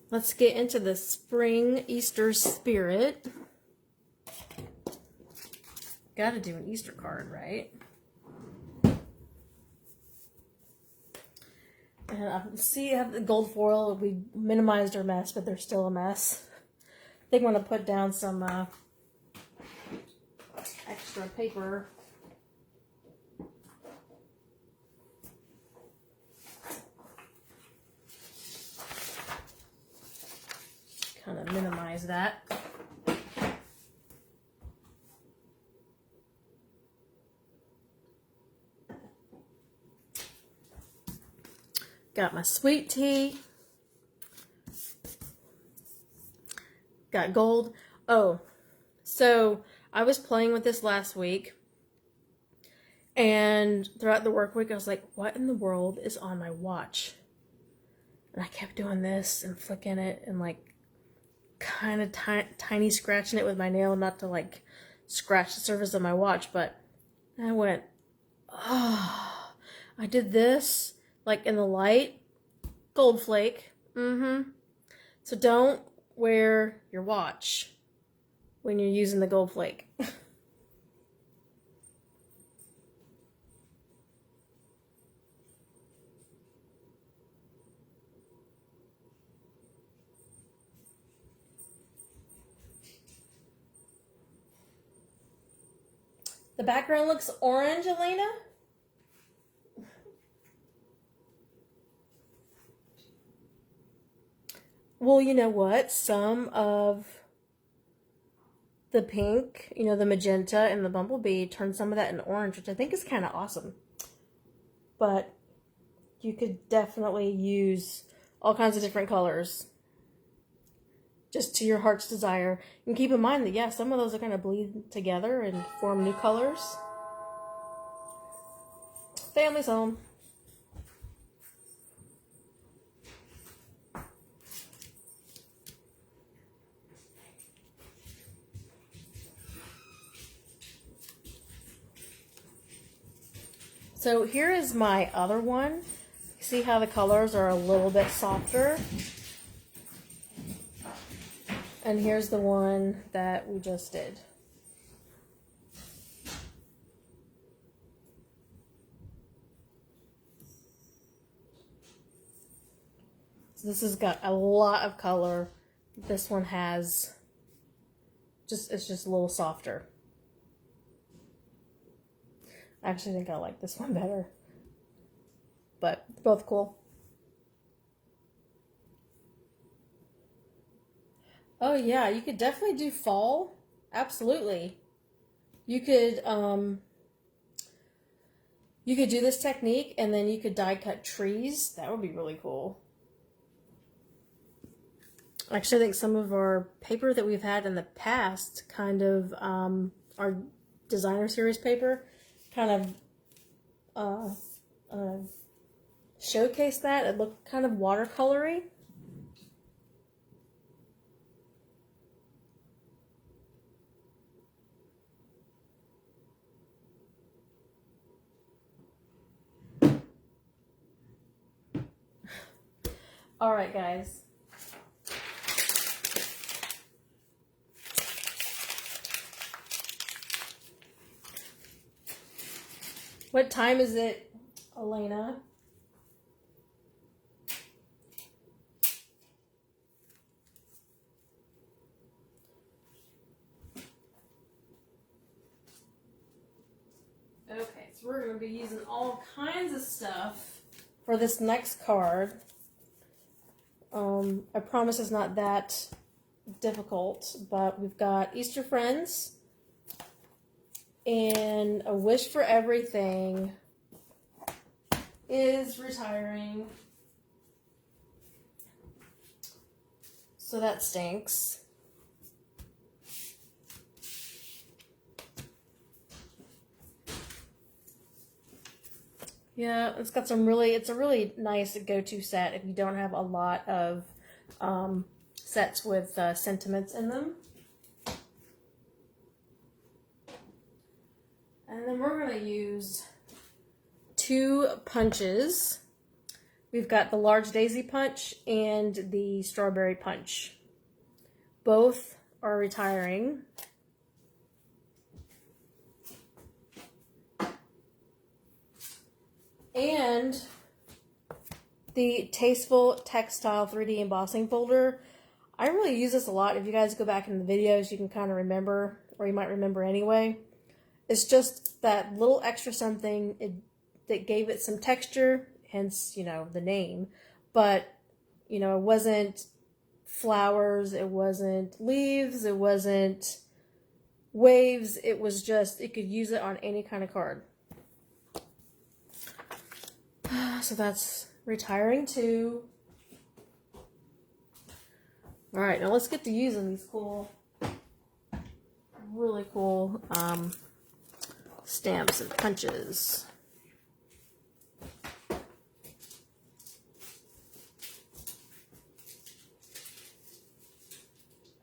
A: Let's get into the spring Easter spirit. Got to do an Easter card, right? And I see I have the gold foil. We minimized our mess, but they're still a mess. I think I'm going to put down some extra paper. Kind of minimize that. Got my sweet tea. Got gold. Oh, so I was playing with this last week. And throughout the work week, I was like, what in the world is on my watch? And I kept doing this and flicking it and like kind of tiny scratching it with my nail, not to like scratch the surface of my watch. But I went, oh, I did this like in the light. Gold flake. So don't wear your watch when you're using the gold flake. The background looks orange, Elena. Well, you know what? Some of the pink, you know, the magenta and the bumblebee turned some of that into orange, which I think is kind of awesome. But you could definitely use all kinds of different colors just to your heart's desire. And keep in mind that, yeah, some of those are going to bleed together and form new colors. Family's home. So here is my other one. See how the colors are a little bit softer? And here's the one that we just did. So this has got a lot of color. This one has it's just a little softer. I actually think I like this one better. But both cool. Oh yeah, you could definitely do fall. Absolutely. You could do this technique and then you could die cut trees. That would be really cool. Actually, I think some of our paper that we've had in the past, kind of our designer series paper, kind of showcase that. It looked kind of watercolory. All right, guys. What time is it, Elena? Okay, so we're going to be using all kinds of stuff for this next card. I promise it's not that difficult, but we've got Easter Friends and A Wish for Everything is retiring. So that stinks. Yeah, it's got some it's a really nice go-to set if you don't have a lot of sets with sentiments in them. And then we're going to use two punches. We've got the large daisy punch and the strawberry punch. Both are retiring. And the Tasteful Textile 3D embossing folder. I really use this a lot. If you guys go back in the videos, you can kind of remember, or you might remember anyway. It's just that little extra something that gave it some texture, hence, you know, the name. But, you know, it wasn't flowers, it wasn't leaves, it wasn't waves. It was just, you could use it on any kind of card. So that's retiring too. All right, now let's get to using these cool, really cool stamps and punches.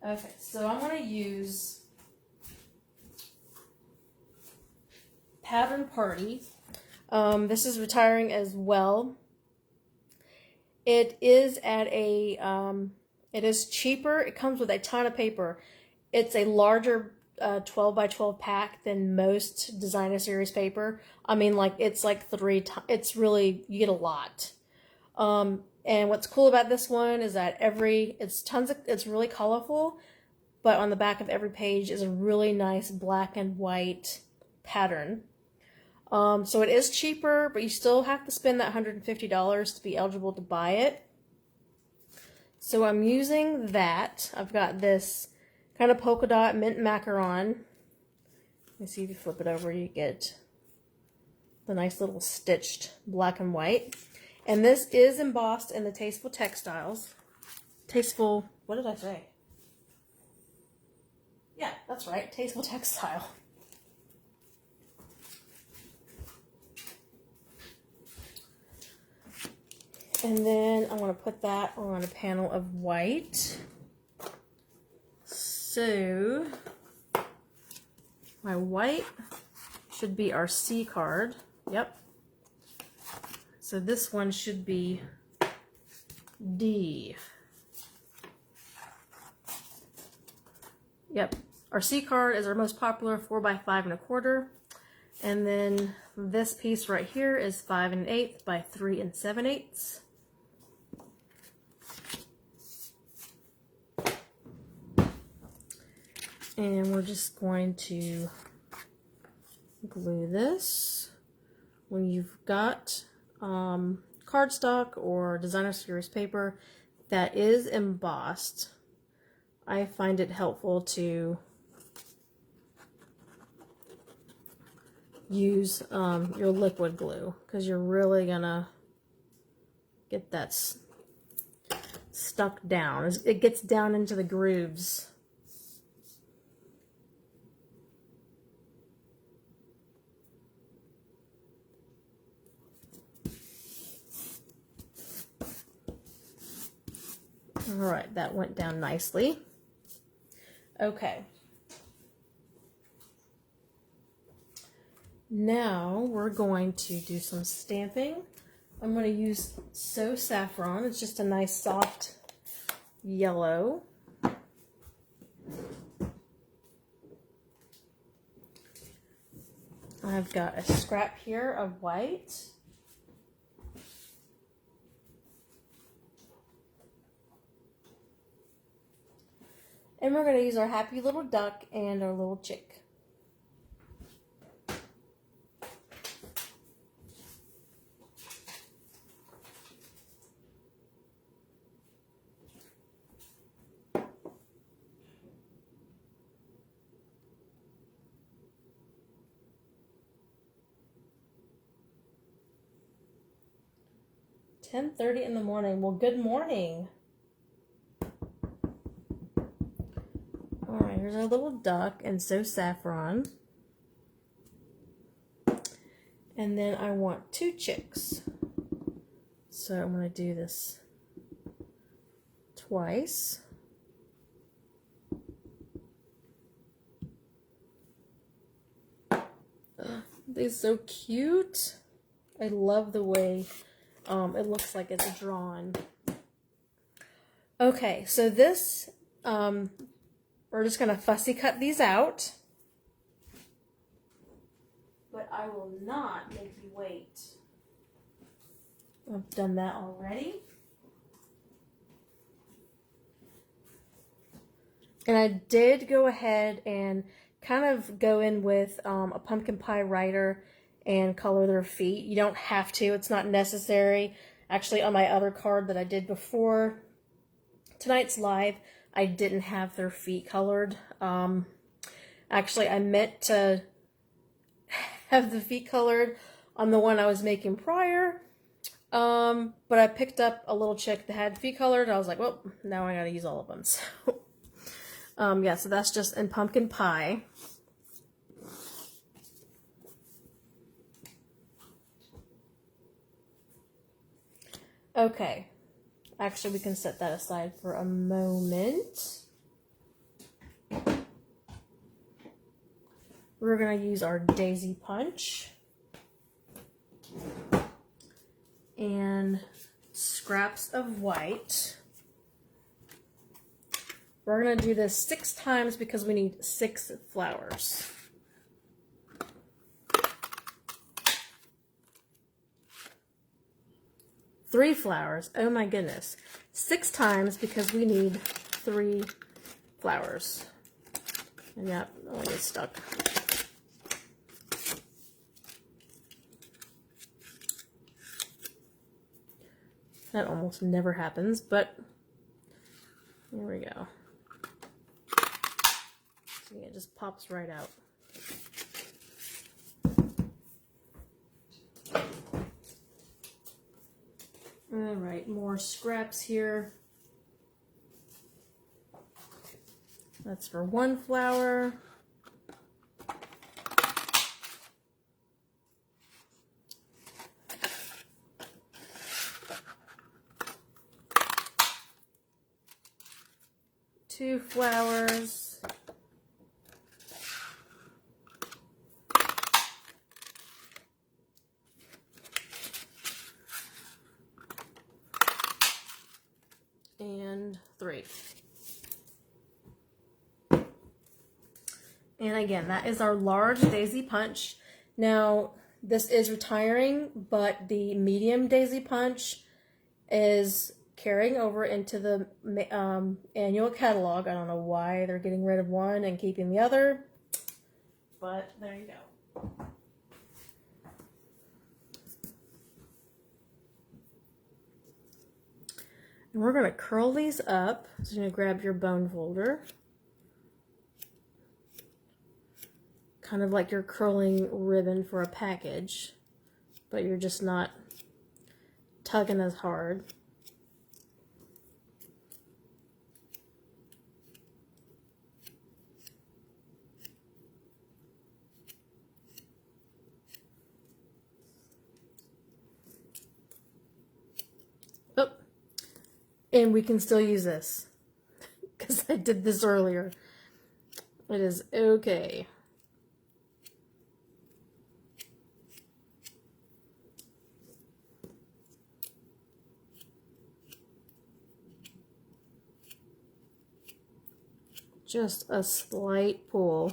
A: Okay, so I'm going to use Pattern Party. This is retiring as well. It is at a, it is cheaper. It comes with a ton of paper. It's a larger 12 by 12 pack than most Designer Series paper. I mean, like, it's like 3 times. It's really, you get a lot. And what's cool about this one is that it's really colorful, but on the back of every page is a really nice black and white pattern. So it is cheaper, but you still have to spend that $150 to be eligible to buy it. So I'm using that. I've got this kind of polka dot mint macaron. Let me see if you flip it over, you get the nice little stitched black and white. And this is embossed in the Tasteful Textiles. Tasteful, what did I say? Yeah, that's right, Tasteful Textile. And then I'm going to put that on a panel of white. So my white should be our C card. Yep. So this one should be D. Yep. Our C card is our most popular 4 by 5 1/4. And then this piece right here is 5 1/8 by 3 7/8. And we're just going to glue this. When you've got cardstock or Designer Series paper that is embossed, I find it helpful to use your liquid glue, because you're really gonna get that stuck down. It gets down into the grooves. All right, that went down nicely. Okay. Now we're going to do some stamping. I'm going to use So Saffron. It's just a nice soft yellow. I've got a scrap here of white. And we're going to use our happy little duck and our little chick. "10:30 in the morning." Well, good morning. Alright, here's our little duck and So Saffron. And then I want 2 chicks. So I'm going to do this twice. They're so cute. I love the way it looks like it's drawn. Okay, so this, we're just going to fussy cut these out. But I will not make you wait. I've done that already. And I did go ahead and kind of go in with a pumpkin pie writer and color their feet. You don't have to, it's not necessary. Actually, on my other card that I did before tonight's live, I didn't have their feet colored. Actually, I meant to have the feet colored on the one I was making prior. But I picked up a little chick that had feet colored. I was like, well, now I gotta use all of them. So, yeah, so that's just in pumpkin pie. Okay. Actually, we can set that aside for a moment. We're going to use our daisy punch and scraps of white. We're going to do this 6 times because we need 6 flowers. Three flowers. Oh my goodness. 6 times because we need 3 flowers. And yeah, I'll get stuck. That almost never happens, but here we go. See, it just pops right out. All right, more scraps here. That's for 1 flower. Two flowers. And 3. And again, that is our large daisy punch. Now, this is retiring, but the medium daisy punch is carrying over into the annual catalog. I don't know why they're getting rid of one and keeping the other, but there you go. And we're going to curl these up. So you're going to grab your bone folder. Kind of like you're curling ribbon for a package, but you're just not tugging as hard. Oh, and we can still use this because I did this earlier. It is okay. Just a slight pull.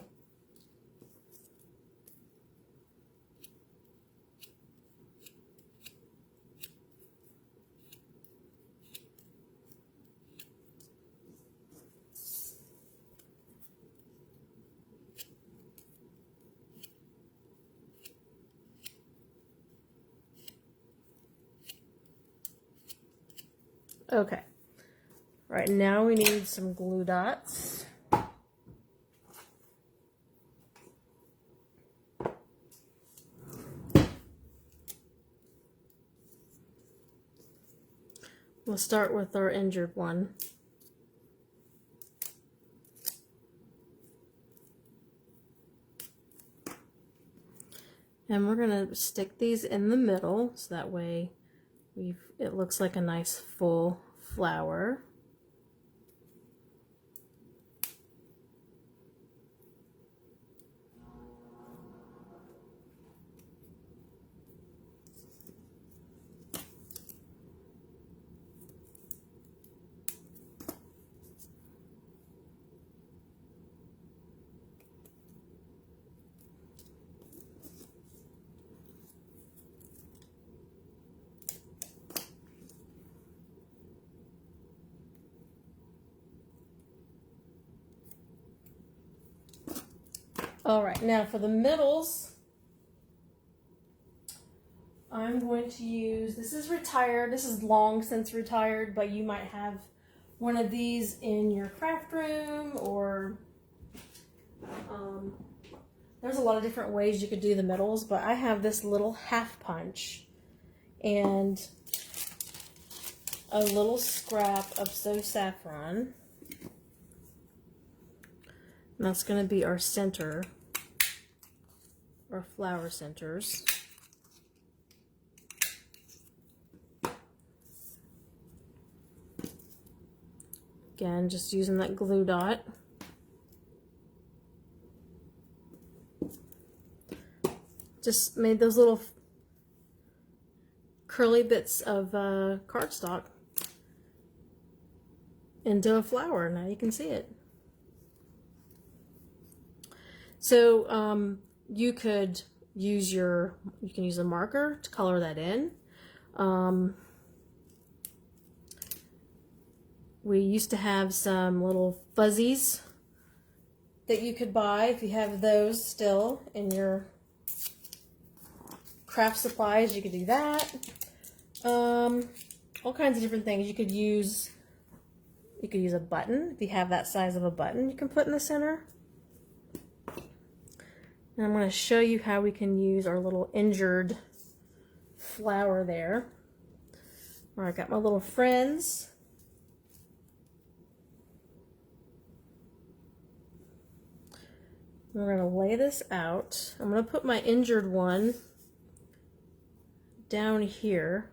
A: Okay. Right now we need some glue dots. We'll start with our injured one. And we're going to stick these in the middle so that way it looks like a nice full flower. All right, now for the middles, I'm going to use, this is retired, this is long since retired, but you might have one of these in your craft room, or there's a lot of different ways you could do the middles, but I have this little half punch and a little scrap of So Saffron. And that's going to be our center, our flower centers. Again, just using that glue dot. Just made those little curly bits of cardstock into a flower. Now you can see it. So you can use a marker to color that in. We used to have some little fuzzies that you could buy if you have those still in your craft supplies. You could do that. All kinds of different things. You could use a button. If you have that size of a button, you can put in the center. And I'm going to show you how we can use our little injured flower there. All right, I got my little friends. We're going to lay this out. I'm going to put my injured one down here.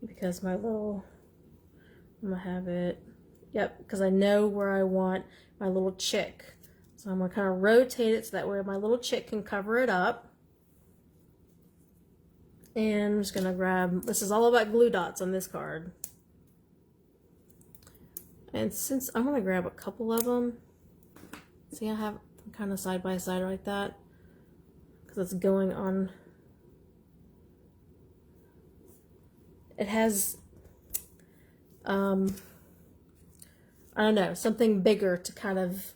A: Because I'm going to have it, yep, because I know where I want my little chick. So I'm going to kind of rotate it so that way my little chick can cover it up. And I'm just going to grab, this is all about glue dots on this card. And since I'm going to grab a couple of them, see I have kind of side by side like that, because it's going on. It has, I don't know, something bigger to kind of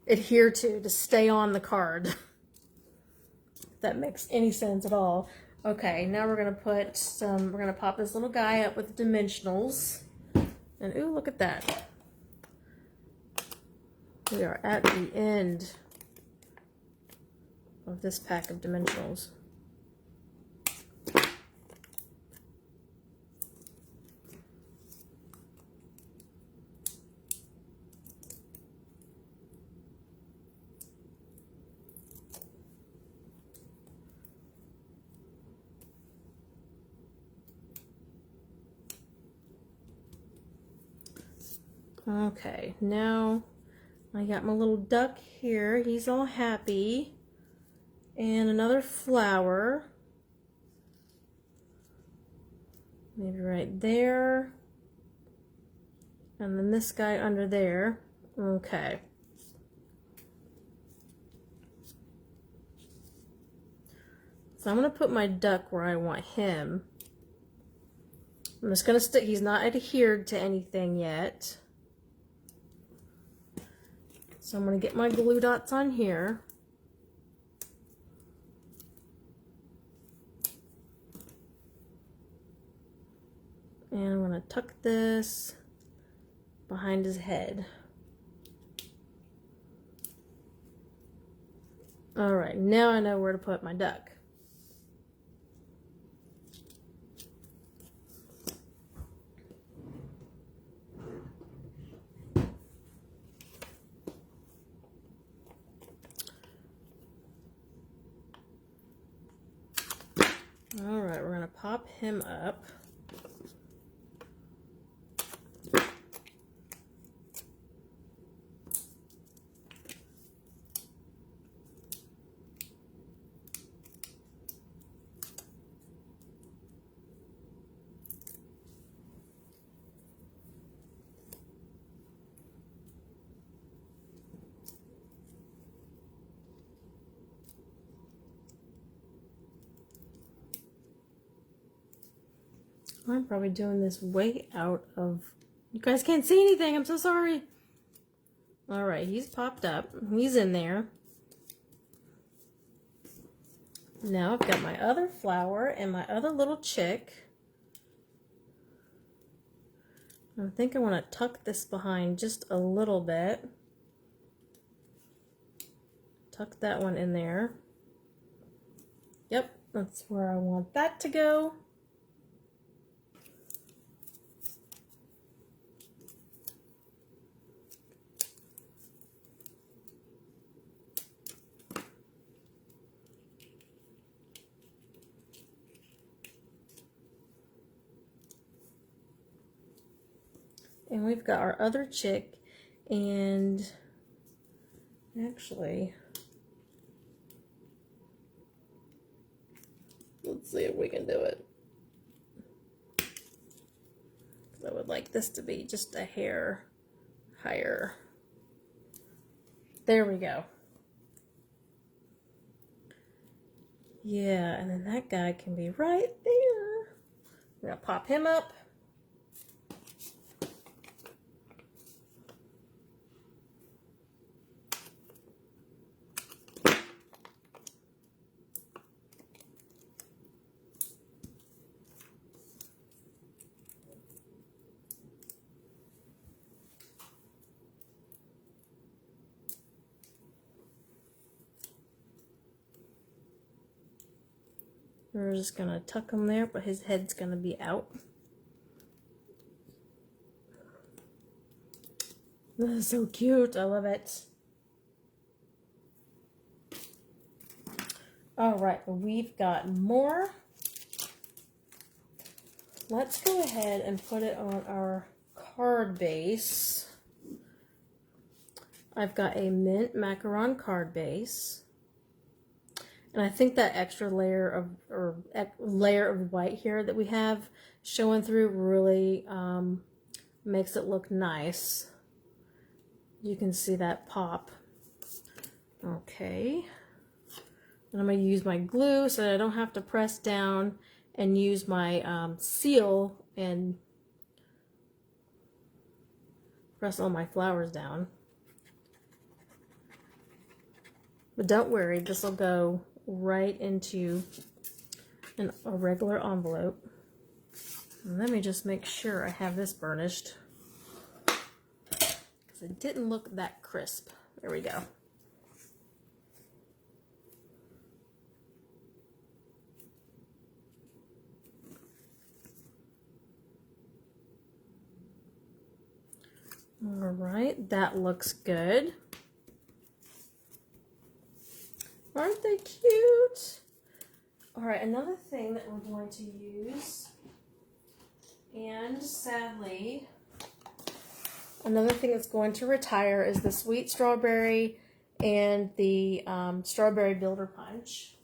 A: adhere to stay on the card. If that makes any sense at all. Okay, now we're going to put some, we're going to pop this little guy up with dimensionals. And ooh, look at that. We are at the end of this pack of dimensionals. Okay, now I got my little duck here. He's all happy. And another flower. Maybe right there. And then this guy under there. Okay. So I'm going to put my duck where I want him. I'm just going to stick, he's not adhered to anything yet. So I'm going to get my glue dots on here. And I'm going to tuck this behind his head. All right, now I know where to put my duck. All right, we're going to pop him up. I'm probably doing this way out of... You guys can't see anything. I'm so sorry. All right, he's popped up. He's in there. Now I've got my other flower and my other little chick. I think I want to tuck this behind just a little bit. Tuck that one in there. Yep, that's where I want that to go. And we've got our other chick, and actually, let's see if we can do it. I would like this to be just a hair higher. There we go. Yeah, and then that guy can be right there. We're gonna pop him up. We're just gonna tuck him there, but his head's gonna be out. This is so cute. I love it. All right, we've got more. Let's go ahead and put it on our card base. I've got a mint macaron card base. And I think that extra layer of white here that we have showing through really makes it look nice. You can see that pop. Okay. And I'm going to use my glue so that I don't have to press down and use my seal and press all my flowers down. But don't worry, this will go right into a regular envelope. And let me just make sure I have this burnished, because it didn't look that crisp. There we go. All right, that looks good. Aren't they cute? All right, another thing that we're going to use, and sadly, another thing that's going to retire is the sweet strawberry and the strawberry builder punch.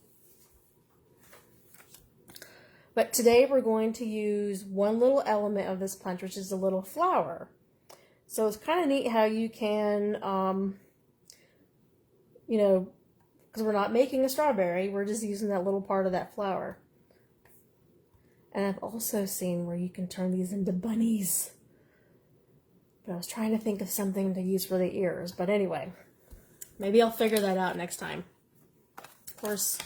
A: But today we're going to use one little element of this punch, which is a little flower. So it's kind of neat how you can, you know, because we're not making a strawberry, we're just using that little part of that flower. And I've also seen where you can turn these into bunnies. But I was trying to think of something to use for the ears. But anyway, maybe I'll figure that out next time. Of course,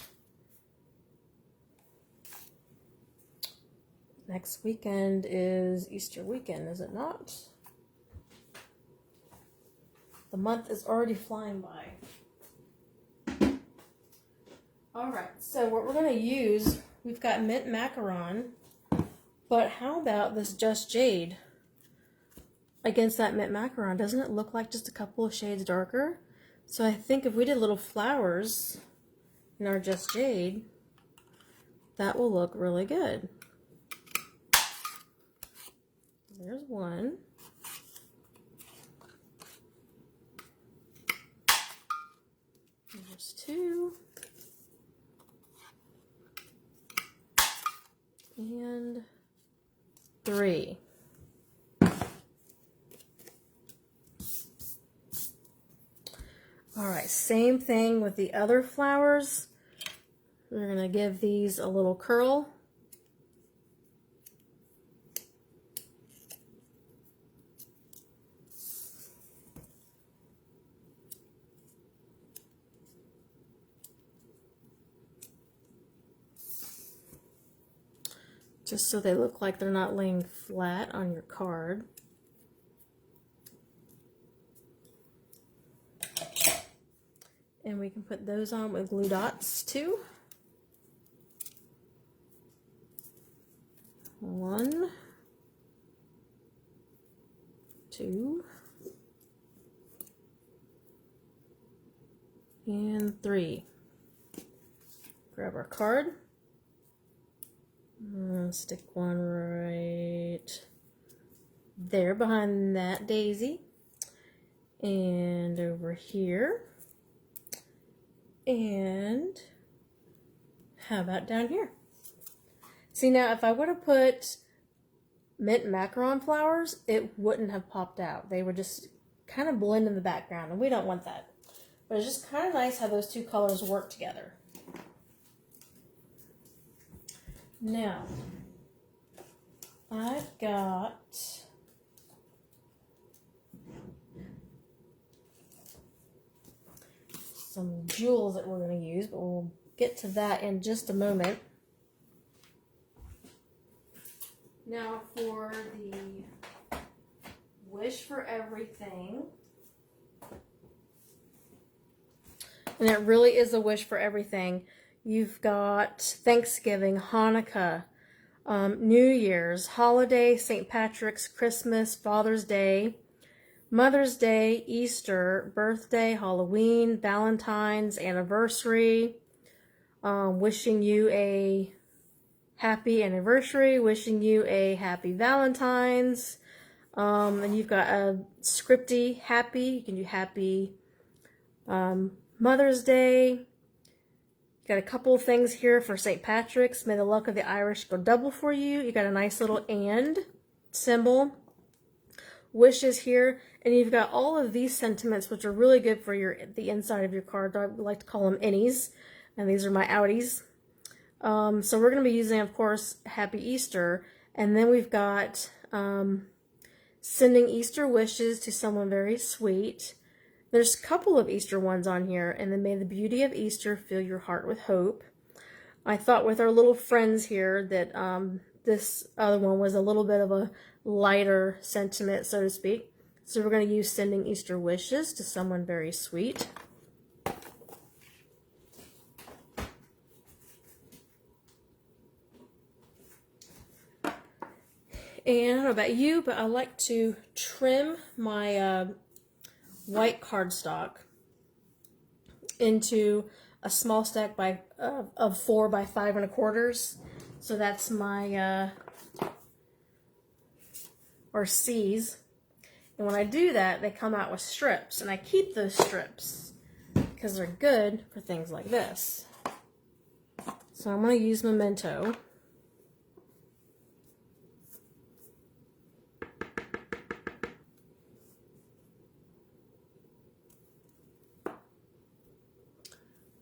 A: next weekend is Easter weekend, is it not? The month is already flying by. All right, so what we're going to use, we've got mint macaron, but how about this Just Jade against that mint macaron? Doesn't it look like just a couple of shades darker? So I think if we did little flowers in our Just Jade, that will look really good. There's one. There's two. And three. All right, same thing with the other flowers. We're going to give these a little curl. just so they look like they're not laying flat on your card. And we can put those on with glue dots too. 1, 2, and 3. Grab our card. Stick one right there behind that daisy. And over here. And how about down here? See, now if I would have put mint macaron flowers, it wouldn't have popped out. They would just kind of blend in the background, and we don't want that. But it's just kind of nice how those two colors work together. Now, I've got some jewels that we're going to use, but we'll get to that in just a moment. Now for the wish for everything. And it really is a wish for everything. You've got Thanksgiving, Hanukkah, New Year's, holiday, St. Patrick's, Christmas, Father's Day, Mother's Day, Easter, birthday, Halloween, Valentine's, anniversary, wishing you a happy anniversary, wishing you a happy Valentine's, and you've got a scripty happy, you can do happy Mother's Day. Got a couple of things here for St. Patrick's. May the luck of the Irish go double for you. You got a nice little and symbol. Wishes here. And you've got all of these sentiments, which are really good for the inside of your card. I like to call them innies. And these are my outies. So we're going to be using, of course, Happy Easter. And then we've got sending Easter wishes to someone very sweet. There's a couple of Easter ones on here, and then may the beauty of Easter fill your heart with hope. I thought with our little friends here that this other one was a little bit of a lighter sentiment, so to speak. So we're going to use sending Easter wishes to someone very sweet. And I don't know about you, but I like to trim my white cardstock into a small stack of 4 by 5 1/4. So that's my or C's. And when I do that, they come out with strips, and I keep those strips because they're good for things like this. So I'm going to use Memento.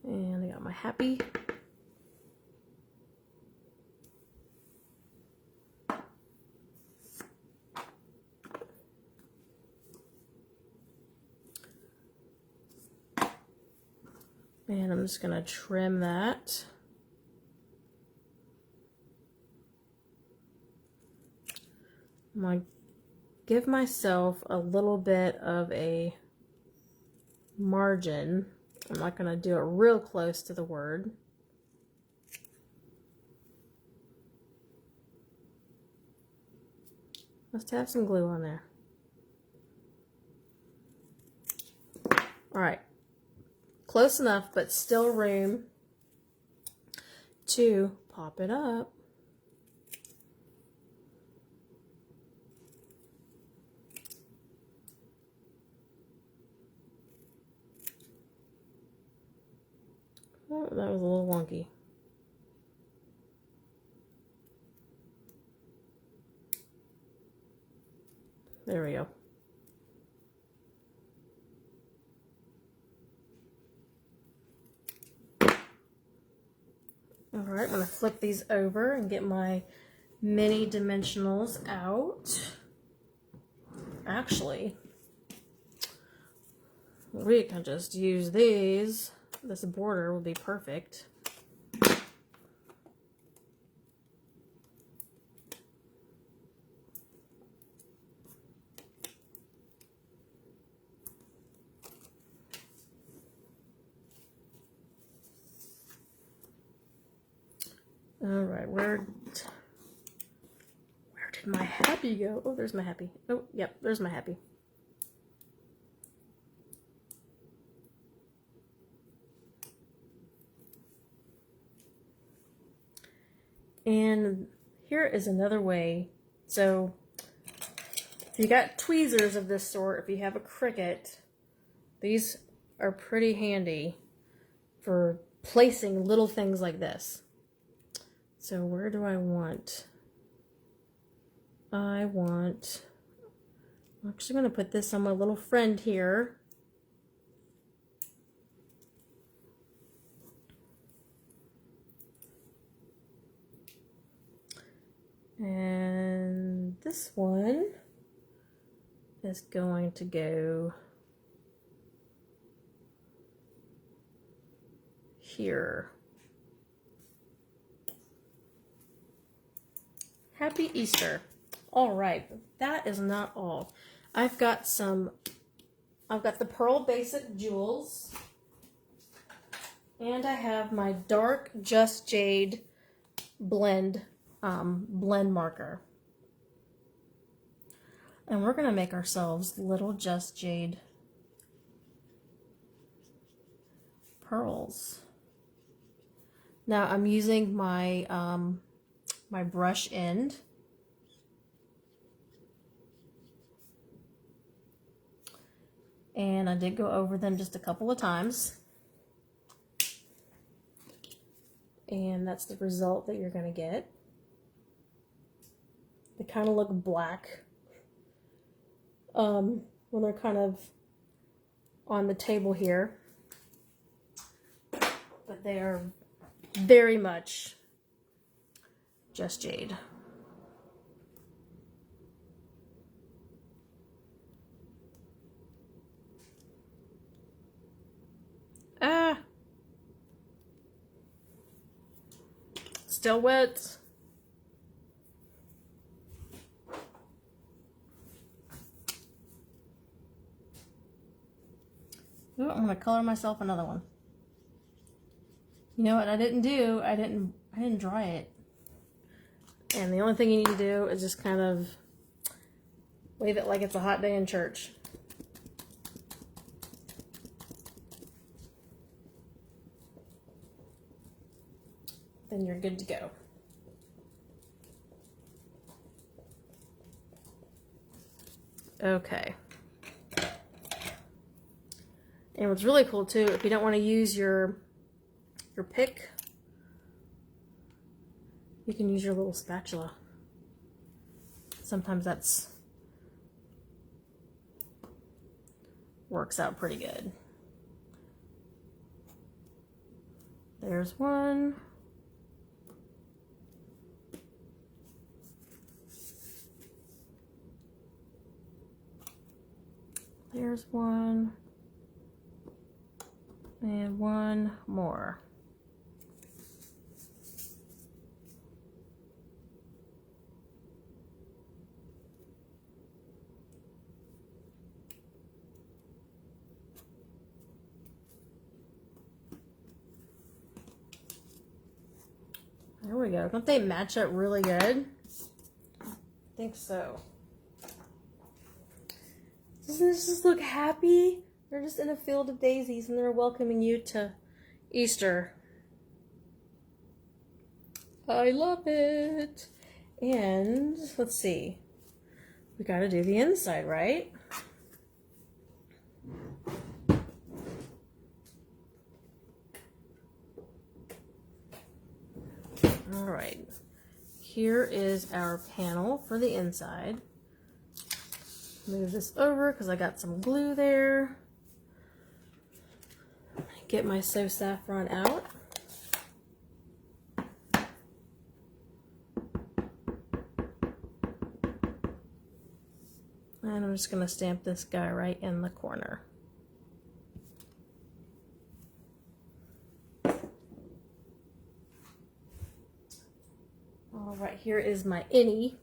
A: And I got my happy. And I'm just going to trim that. I'm going to give myself a little bit of a margin. I'm not going to do it real close to the word. Must have some glue on there. All right. Close enough, but still room to pop it up. Oh, that was a little wonky. There we go. All right, I'm going to flip these over and get my mini dimensionals out. Actually, we can just use these. This border will be perfect. All right, where did my happy go? Oh, there's my happy. Oh, yep, there's my happy. And here is another way. So if you got tweezers of this sort, if you have a Cricut, these are pretty handy for placing little things like this. So where do I want? I'm actually going to put this on my little friend here. And this one is going to go here. Happy Easter. All right, that is not all. I've got the Pearl Basic Jewels, and I have my dark Just Jade blend marker. And we're gonna make ourselves little Just Jade pearls. Now I'm using my my brush end. And I did go over them just a couple of times. And that's the result that you're going to get. They kind of look black when they're kind of on the table here. But they are very much Just Jade. Still wet. Ooh, I'm gonna color myself another one. You know what I didn't do? I didn't dry it. And the only thing you need to do is just kind of wave it like it's a hot day in church. Then you're good to go. Okay. And what's really cool too, if you don't want to use your pick, you can use your little spatula. Sometimes that's works out pretty good. There's one. There's one. And one more. There we go. Don't they match up really good? I think so. Doesn't this just look happy? They're just in a field of daisies and they're welcoming you to Easter. I love it. And let's see. We gotta do the inside, right? All right. Here is our panel for the inside. Move this over because I got some glue there. Get my So Saffron out. And I'm just going to stamp this guy right in the corner. All right, here is my any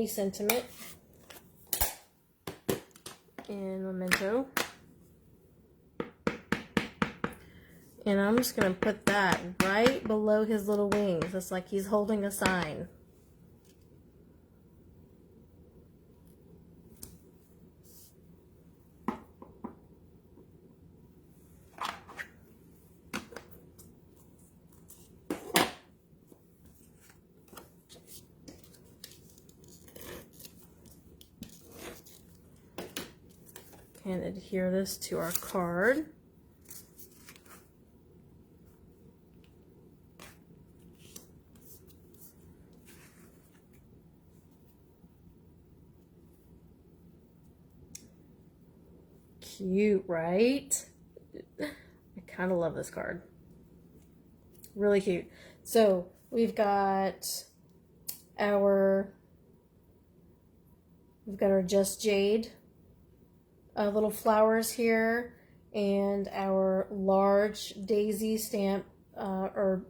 A: sentiment in Memento. And I'm just going to put that right below his little wings. It's like he's holding a sign. And adhere this to our card. Cute, right? I kind of love this card. Really cute. So we've got our Just Jade little flowers here, and our large daisy stamp or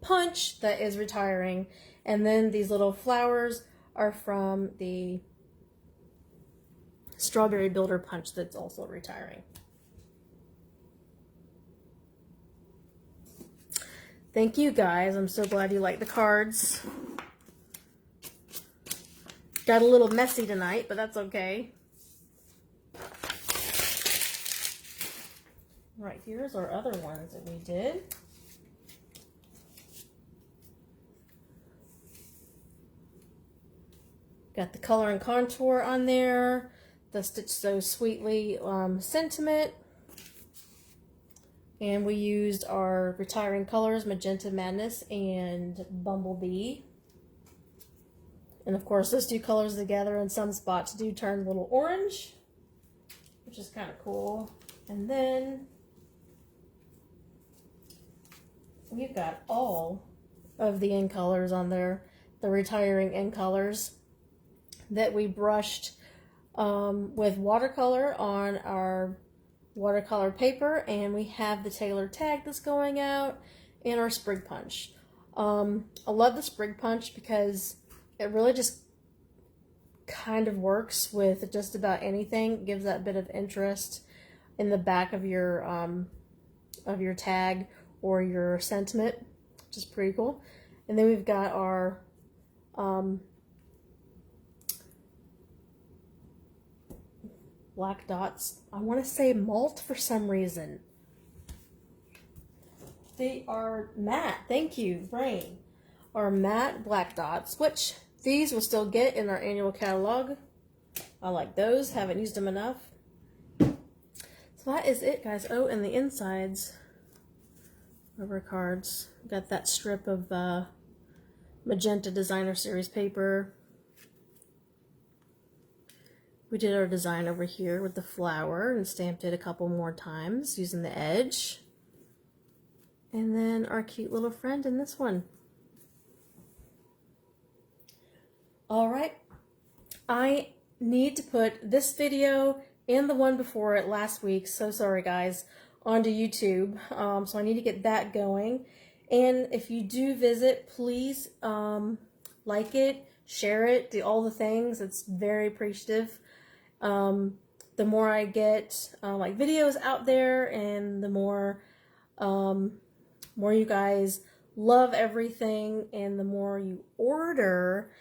A: punch that is retiring, and then these little flowers are from the strawberry builder punch that's also retiring. Thank you guys. I'm so glad you like the cards. Got a little messy tonight, but that's okay. Right, here's our other ones that we did. Got the color and contour on there, the Stitch So Sweetly sentiment, and we used our retiring colors, Magenta Madness and Bumblebee. And of course, those two colors together in some spots do turn a little orange, which is kind of cool. And then we've got all of the end colors on there, the retiring end colors that we brushed with watercolor on our watercolor paper, and we have the Taylor tag that's going out and our sprig punch. I love the sprig punch because it really just kind of works with just about anything. It gives that bit of interest in the back of your tag or your sentiment, which is pretty cool. And then we've got our black dots. I want to say malt for some reason. They are matte. Thank you, brain. Our matte black dots, which these will still get in our annual catalog. I like those. Haven't used them enough. So that is it, guys. Oh, and the insides of our cards. Got that strip of magenta designer series paper. We did our design over here with the flower and stamped it a couple more times using the edge. And then our cute little friend in this one. All right, I need to put this video and the one before it last week, so sorry guys, onto YouTube. So I need to get that going. And if you do visit, please like it, share it, do all the things. It's very appreciative. The more I get like videos out there, and the more you guys love everything, and the more you order,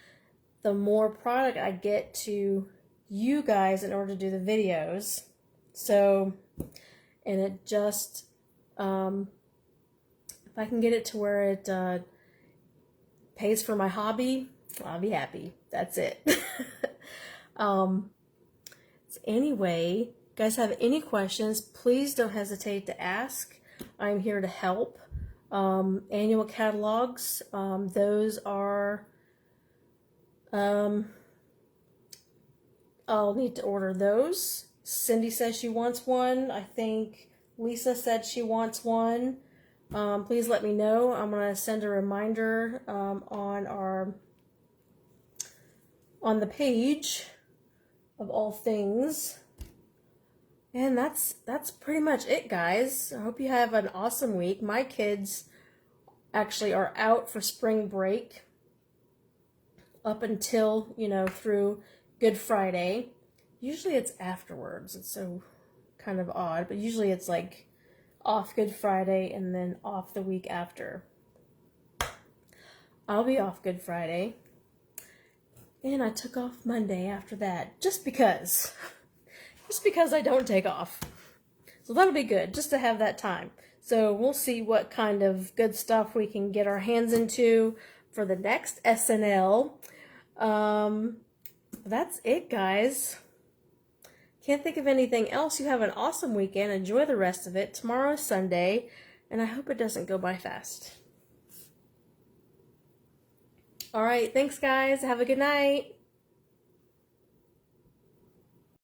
A: the more product I get to you guys in order to do the videos. So, and it just, if I can get it to where it pays for my hobby, I'll be happy. That's it. Anyway, guys have any questions, please don't hesitate to ask. I'm here to help. Annual catalogs, those are, I'll need to order those. Cindy says she wants one. I think Lisa said she wants one. Please let me know. I'm going to send a reminder on the page of all things. And that's pretty much it, guys. I hope you have an awesome week. My kids actually are out for spring break up until, through Good Friday. Usually it's afterwards. It's so kind of odd, but usually it's like off Good Friday, and then off the week after. I'll be off Good Friday. And I took off Monday after that, just because. Just because I don't take off. So that'll be good, just to have that time. So we'll see what kind of good stuff we can get our hands into for the next SNL. That's it, guys. Can't think of anything else. You have an awesome weekend. Enjoy the rest of it. Tomorrow is Sunday, and I hope it doesn't go by fast. All right, thanks, guys. Have a good night.